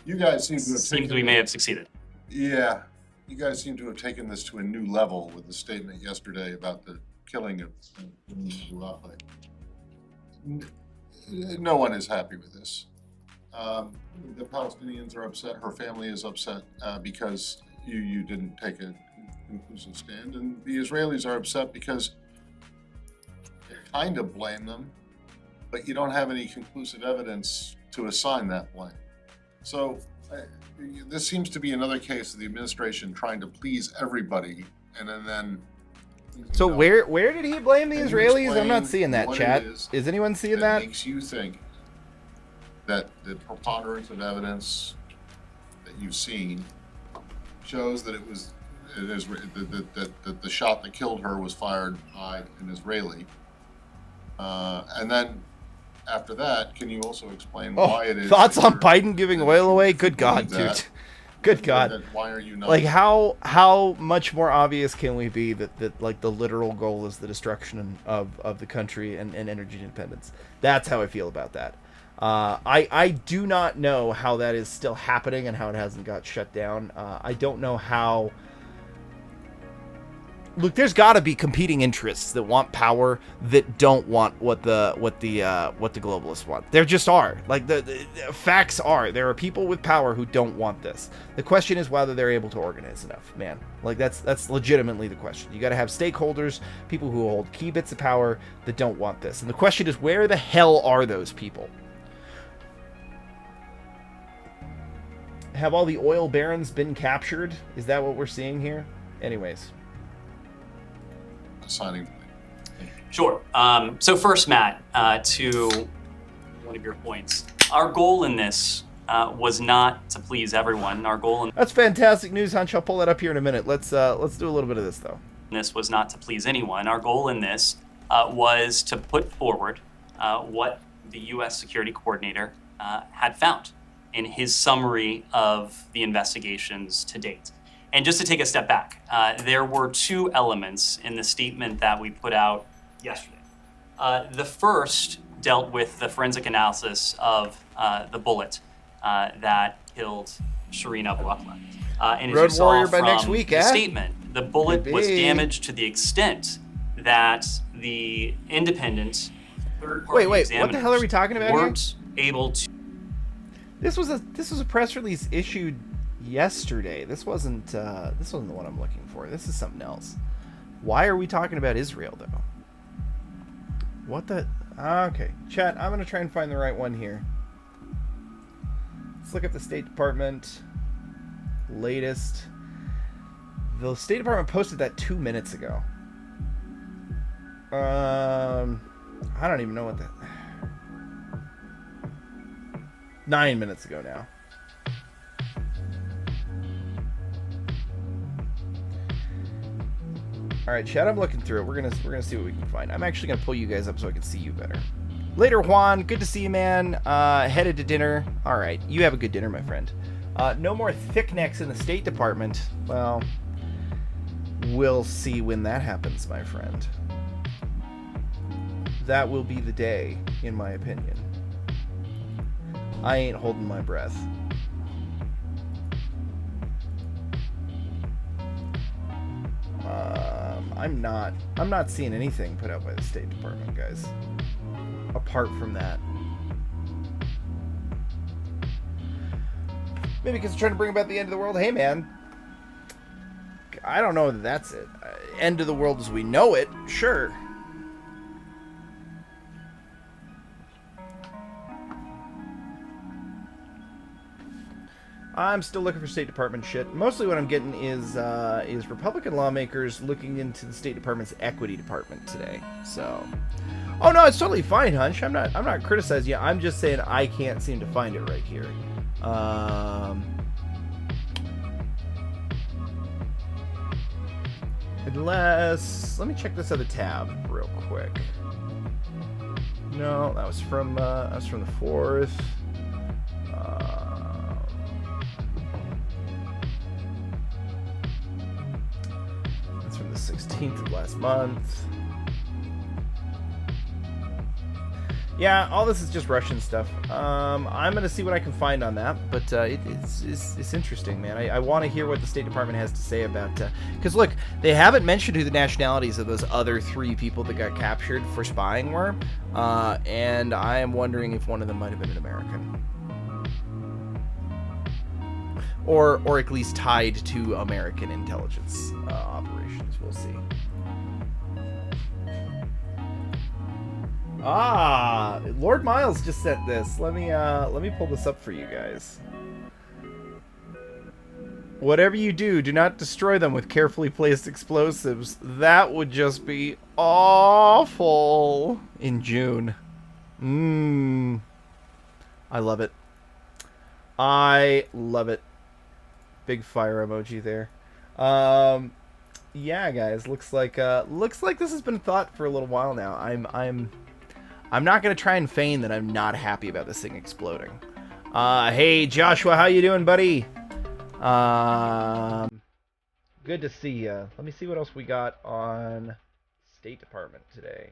You guys seem to have Seems we may have succeeded. Yeah, you guys seem to have taken this to a new level with the statement yesterday about the killing of Rafa. No one is happy with this. The Palestinians are upset. Her family is upset because you didn't take a conclusive stand, and the Israelis are upset because they kind of blame them, but you don't have any conclusive evidence to assign that blame. So this seems to be another case of the administration trying to please everybody, and then. So where did he blame the Can you Israelis? I'm not explain seeing that, what chat. it Is anyone seeing that that? makes you think that the preponderance of evidence that you've seen shows that that the shot that killed her was fired by an Israeli, and then after that, can you also explain why it is? Thoughts that on you're- Biden giving that oil you away? Good believe God, that, dude. Good God. that why are you not? Like how much more obvious can we be that like the literal goal is the destruction of the country and energy independence? That's how I feel about that. I do not know how that is still happening and how it hasn't got shut down. I don't know how. Look, there's got to be competing interests that want power that don't want what the globalists want. There just are. Like the facts are, there are people with power who don't want this. The question is whether they're able to organize enough, man. Like that's legitimately the question. You got to have stakeholders, people who hold key bits of power that don't want this. And the question is, where the hell are those people? Have all the oil barons been captured? Is that what we're seeing here? Anyways. Signing. Sure. So first, Matt, to one of your points, our goal in this was not to please everyone. Our goal in That's fantastic news, Hunch. I'll pull that up here in a minute. Let's do a little bit of this though. this was not to please anyone. Our goal in this was to put forward what the U.S. Security Coordinator had found in his summary of the investigations to date. And just to take a step back, there were two elements in the statement that we put out yesterday. The first dealt with the forensic analysis of the bullet that killed Shireen Abu Akleh. And as Road you saw Warrior by from next week, the eh? statement, the bullet was Maybe. damaged to the extent that the independent third-party Wait, what the hell are we talking about here? weren't able to. This was a press release issued yesterday. This wasn't the one I'm looking for. This is something else. Why are we talking about Israel though? What the? Okay, chat. I'm gonna try and find the right one here. Let's look at the State Department latest. The State Department posted that 2 minutes ago. I don't even know what that. 9 minutes ago now. All right, chat. I'm looking through it. We're gonna see what we can find. I'm actually gonna pull you guys up so I can see you better. Later, Juan. Good to see you, man. Headed to dinner. All right, you have a good dinner, my friend. No more thick necks in the State Department. Well, we'll see when that happens, my friend. That will be the day, in my opinion. I ain't holding my breath. I'm not seeing anything put out by the State Department, guys. Apart from that. Maybe because they're trying to bring about the end of the world. Hey, man. I don't know that that's it. End of the world as we know it, sure. I'm still looking for State Department shit. Mostly what I'm getting is Republican lawmakers looking into the State Department's equity department today. So, oh no, it's totally fine, Hunch. I'm not criticizing you. I'm just saying I can't seem to find it right here. Unless, let me check this other tab real quick. No, that was from the 4th. That's from the 16th of last month. Yeah, all this is just Russian stuff. I'm gonna see what I can find on that, but it's interesting, man. I want to hear what the State Department has to say about. Because look, they haven't mentioned who the nationalities of those other 3 people that got captured for spying were, and I am wondering if one of them might have been an American, or at least tied to American intelligence operations. We'll see. Lord Miles just sent this. Let me pull this up for you guys. Whatever you do, do not destroy them with carefully placed explosives. That would just be awful in June. I love it. I love it. Big fire emoji there. Yeah, guys, looks like this has been thought for a little while now. I'm not gonna try and feign that I'm not happy about this thing exploding. Hey Joshua, how you doing, buddy? Good to see ya. Let me see what else we got on State Department today.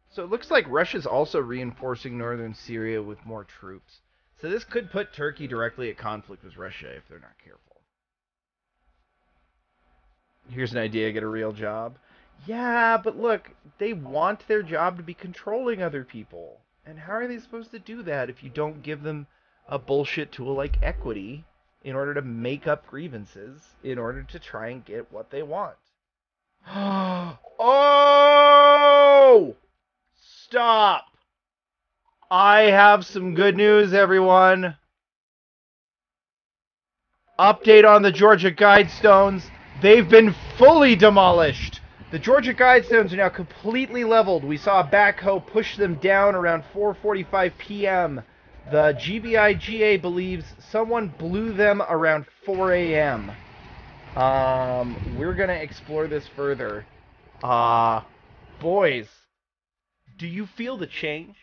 So it looks like Russia's also reinforcing northern Syria with more troops. So this could put Turkey directly at conflict with Russia if they're not careful. Here's an idea, get a real job. Yeah, but look, they want their job to be controlling other people. And how are they supposed to do that if you don't give them a bullshit tool like equity in order to make up grievances in order to try and get what they want? Oh! Stop! I have some good news, everyone. Update on the Georgia Guidestones. They've been fully demolished. The Georgia Guidestones are now completely leveled. We saw a backhoe push them down around 4:45 p.m. The GBIGA believes someone blew them around 4 a.m. We're going to explore this further. Boys, do you feel the change?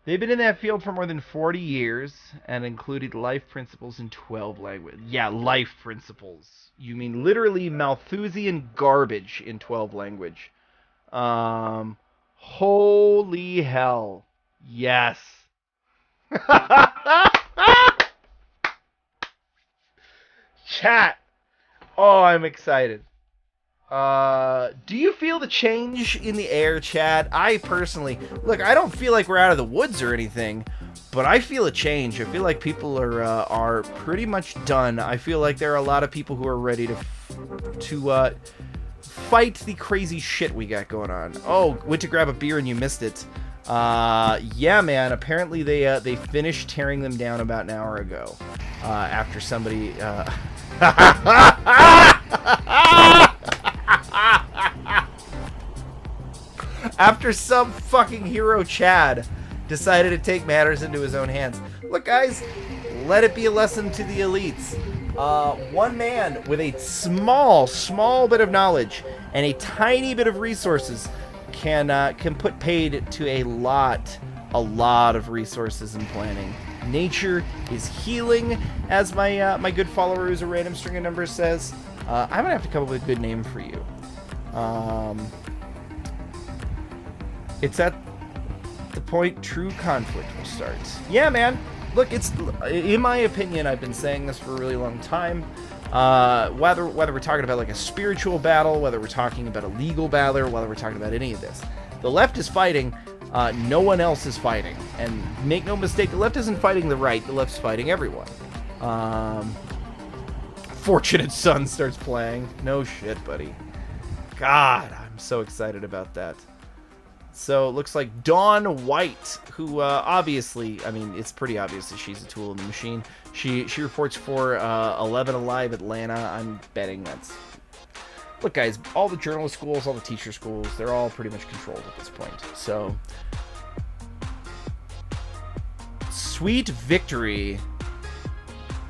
They've been in that field for more than 40 years and included life principles in 12 languages. Yeah, life principles. You mean literally Malthusian garbage in 12 language. Holy hell. Yes. Chat. Oh, I'm excited. Do you feel the change in the air, chat? I personally, look, I don't feel like we're out of the woods or anything, but I feel a change. I feel like people are pretty much done. I feel like there are a lot of people who are ready to fight the crazy shit we got going on. Oh, went to grab a beer and you missed it. Yeah, man. Apparently they finished tearing them down about an hour ago. After somebody. After some fucking hero Chad decided to take matters into his own hands. Look, guys, let it be a lesson to the elites. One man with a small bit of knowledge and a tiny bit of resources can put paid to a lot of resources and planning. Nature is healing, as my good follower who's a random string of numbers says. I'm gonna have to come up with a good name for you. It's at the point true conflict will start. Yeah, man. Look, it's, in my opinion, I've been saying this for a really long time. Whether we're talking about like a spiritual battle, whether we're talking about a legal battle, or whether we're talking about any of this, the left is fighting. No one else is fighting. And make no mistake, the left isn't fighting the right. The left's fighting everyone. Fortunate Son starts playing. No shit, buddy. God, I'm so excited about that. So it looks like Dawn White, who obviously, I mean, it's pretty obvious that she's a tool in the machine. She reports for 11 Alive Atlanta. I'm betting that's... Look, guys, all the journalist schools, all the teacher schools, they're all pretty much controlled at this point. So, sweet victory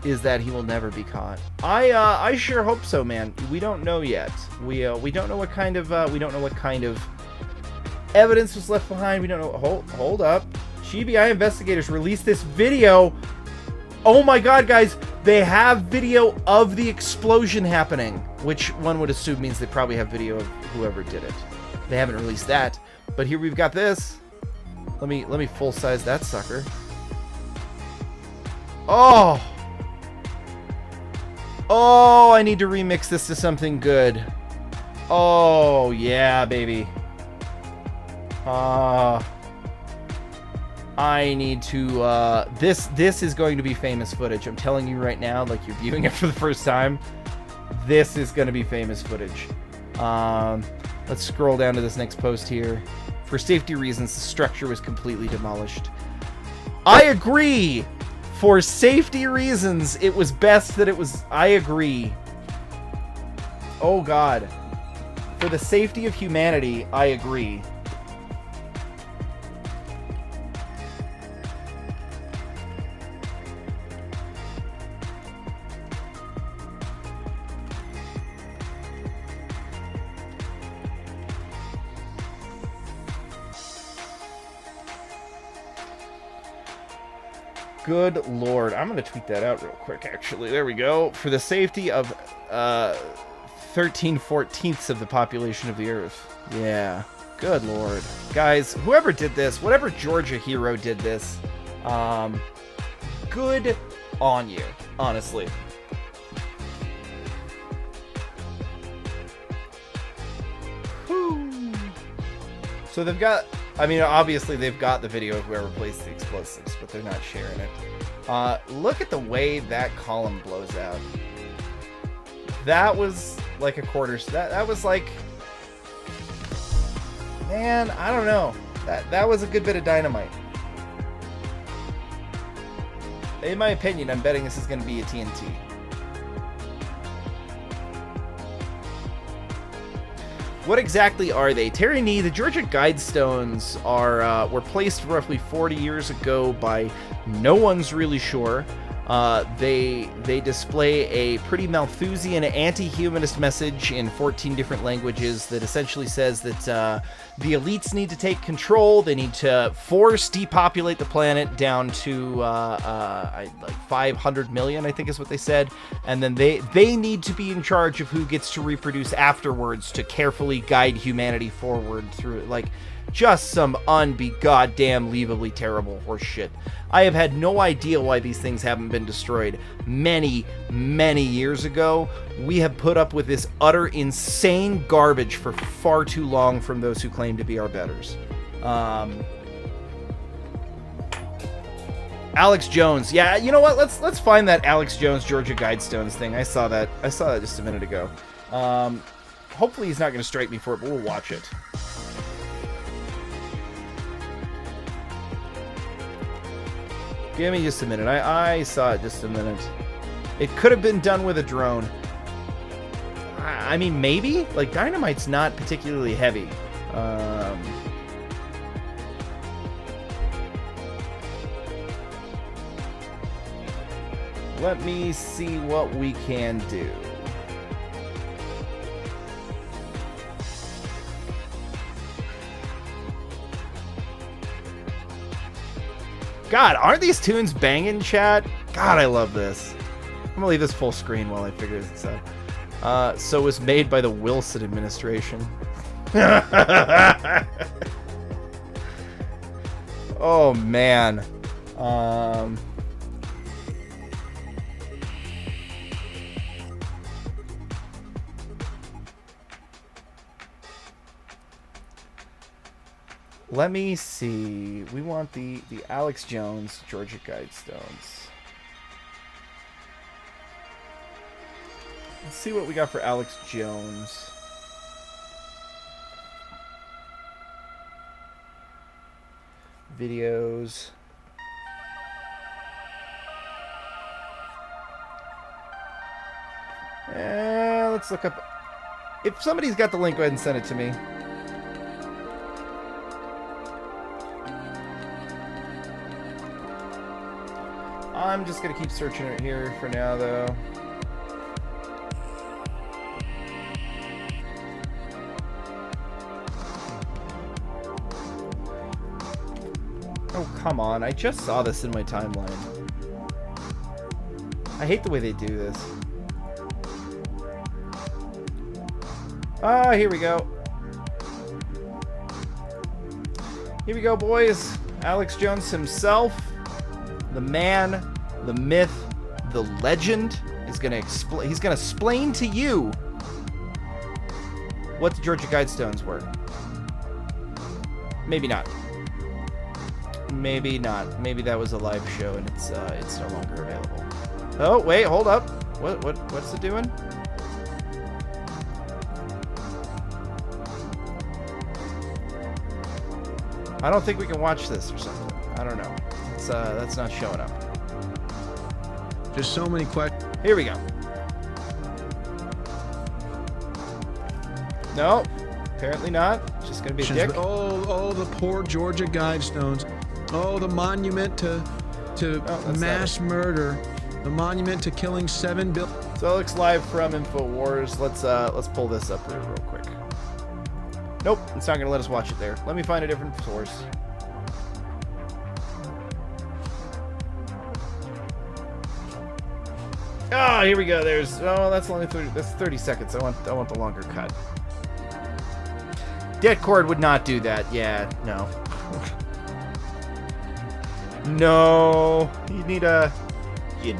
is that he will never be caught. I sure hope so, man. We don't know yet. We don't know what kind of evidence was left behind. We don't know. Hold up. GBI investigators released this video. Oh my god, guys, they have video of the explosion happening, which one would assume means they probably have video of whoever did it. They haven't released that, but here we've got this. Let me full size that sucker. Oh, I need to remix this to something good. Oh yeah, baby. I need to, this is going to be famous footage. I'm telling you right now, like you're viewing it for the first time. This is going to be famous footage. Let's scroll down to this next post here. For safety reasons, the structure was completely demolished. I agree! For safety reasons, it was best that it was... I agree. Oh god. For the safety of humanity, I agree. Good lord. I'm going to tweet that out real quick, actually. There we go. For the safety of 13/14ths of the population of the Earth. Yeah. Good lord. Guys, whoever did this, whatever Georgia hero did this, good on you, honestly. Whew. So they've got... I mean, obviously they've got the video of whoever placed the explosives, but they're not sharing it. Look at the way that column blows out. That was like a quarter. That was like, man, I don't know. That was a good bit of dynamite. In my opinion, I'm betting this is going to be a TNT. What exactly are they? Terry Nee, the Georgia Guidestones were placed roughly 40 years ago by no one's really sure. They display a pretty Malthusian anti-humanist message in 14 different languages that essentially says that the elites need to take control. They need to force depopulate the planet down to like 500 million, I think is what they said. And then they need to be in charge of who gets to reproduce afterwards to carefully guide humanity forward through it. Like, just some unbe-goddamn-leavably terrible horse shit. I have had no idea why these things haven't been destroyed. Many, many years ago, we have put up with this utter insane garbage for far too long from those who claim to be our betters. Alex Jones. Yeah, you know what? Let's find that Alex Jones Georgia Guidestones thing. I saw that just a minute ago. Hopefully he's not going to strike me for it, but we'll watch it. Give me just a minute. I saw it just a minute. It could have been done with a drone. I mean, maybe? Like, dynamite's not particularly heavy. Let me see what we can do. God, aren't these tunes banging, chat? God, I love this. I'm gonna leave this full screen while I figure this out. So it was made by the Wilson administration. Oh, man. Let me see. We want the Alex Jones Georgia Guidestones. Let's see what we got for Alex Jones. Videos. Let's look up. If somebody's got the link, go ahead and send it to me. I'm just gonna keep searching it here for now, though. Oh, come on. I just saw this in my timeline. I hate the way they do this. Ah, here we go. Here we go, boys. Alex Jones himself, the man, the myth, the legend, is gonna explain. He's gonna explain to you what the Georgia Guidestones were. Maybe not. Maybe not. Maybe that was a live show and it's no longer available. Oh wait, hold up. What's it doing? I don't think we can watch this or something. I don't know. It's that's not showing up. Just so many questions. Here we go. No, apparently not. It's just gonna be a dick. Oh, the poor Georgia Guidestones. Oh, the monument to mass murder. The monument to killing 7 billion. So it looks live from InfoWars. Let's pull this up real quick. Nope, it's not gonna let us watch it there. Let me find a different source. Oh, here we go. There's that's only 30 seconds. I want the longer cut. Deadcord would not do that. Yeah, no. No, you'd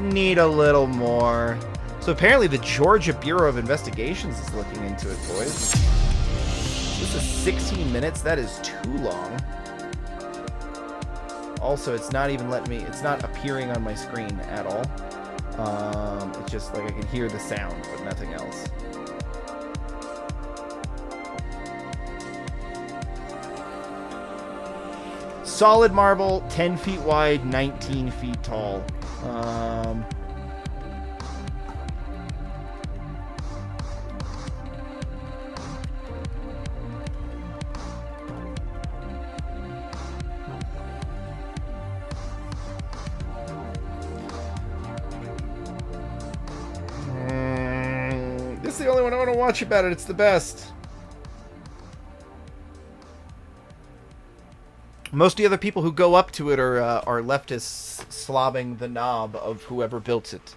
need a little more. So apparently the Georgia Bureau of Investigations is looking into it, boys. This is 16 minutes. That is too long. Also, it's not even letting me. It's not appearing on my screen at all. It's just like I can hear the sound, but nothing else. Solid marble, 10 feet wide, 19 feet tall. This is the only one I want to watch about it. It's the best. Most of the other people who go up to it are leftists slobbing the knob of whoever built it.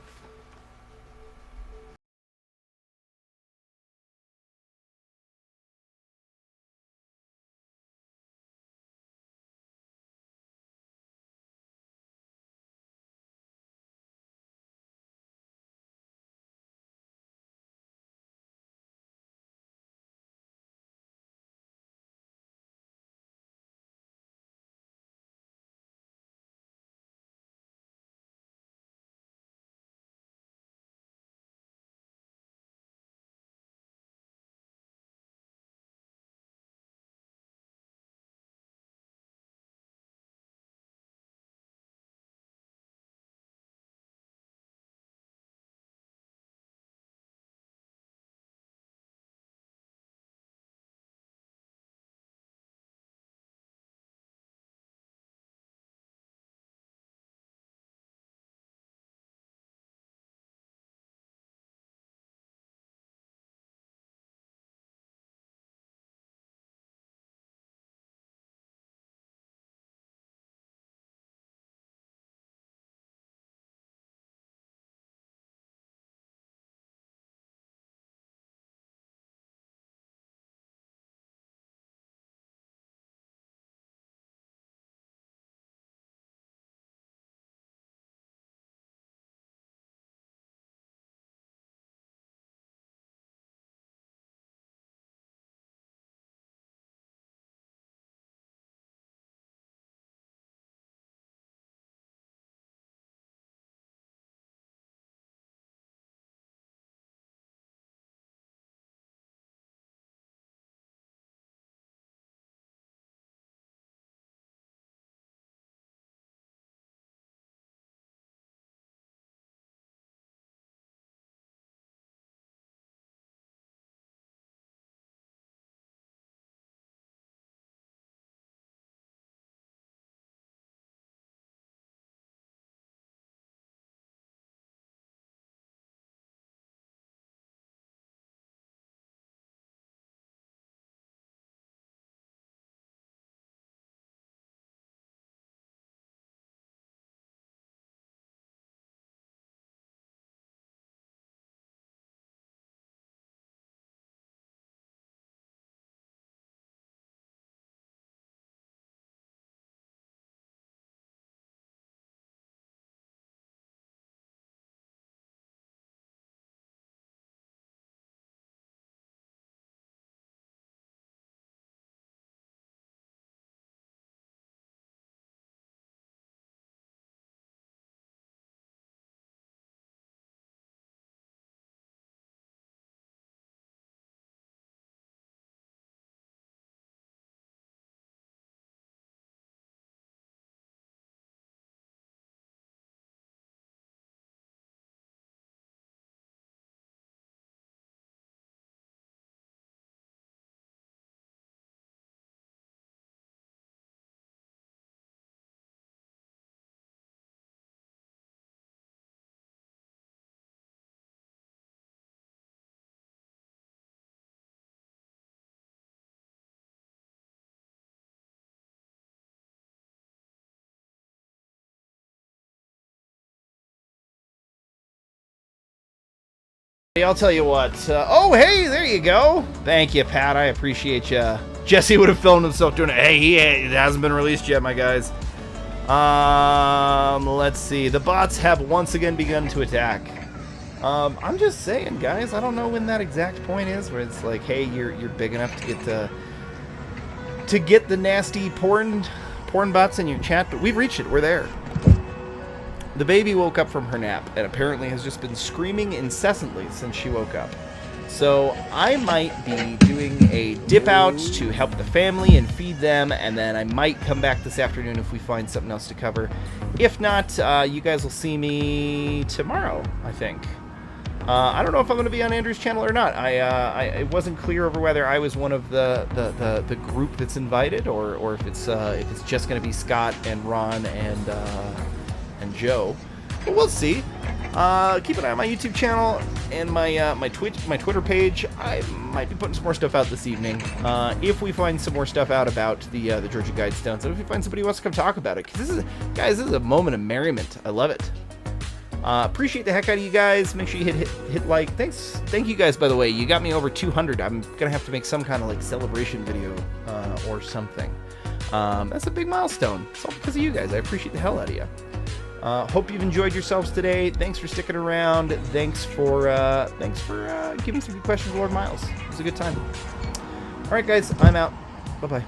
I'll tell you what. Oh, hey, there you go. Thank you, Pat. I appreciate you. Jesse would have filmed himself doing it. Hey, it hasn't been released yet, my guys. Let's see. The bots have once again begun to attack. I'm just saying, guys. I don't know when that exact point is where it's like, hey, you're big enough to get the nasty porn bots in your chat, but we've reached it. We're there. The baby woke up from her nap and apparently has just been screaming incessantly since she woke up. So I might be doing a dip out to help the family and feed them, and then I might come back this afternoon if we find something else to cover. If not, you guys will see me tomorrow, I think. I don't know if I'm going to be on Andrew's channel or not. It wasn't clear over whether I was one of the group that's invited, or if it's just going to be Scott and Ron and Joe. But we'll see. Keep an eye on my YouTube channel and my Twitter page. I might be putting some more stuff out this evening. If we find some more stuff out about the Georgia Guidestones, and if we find somebody who wants to come talk about it, because this is a moment of merriment. I love it. Appreciate the heck out of you guys. Make sure you hit like. Thank you guys, by the way. You got me over 200. I'm gonna have to make some kind of like celebration video or something. That's a big milestone. It's all because of you guys. I appreciate the hell out of you. Hope you've enjoyed yourselves today. Thanks for sticking around. Thanks for giving some good questions to Lord Miles. It was a good time. All right, guys. I'm out. Bye-bye.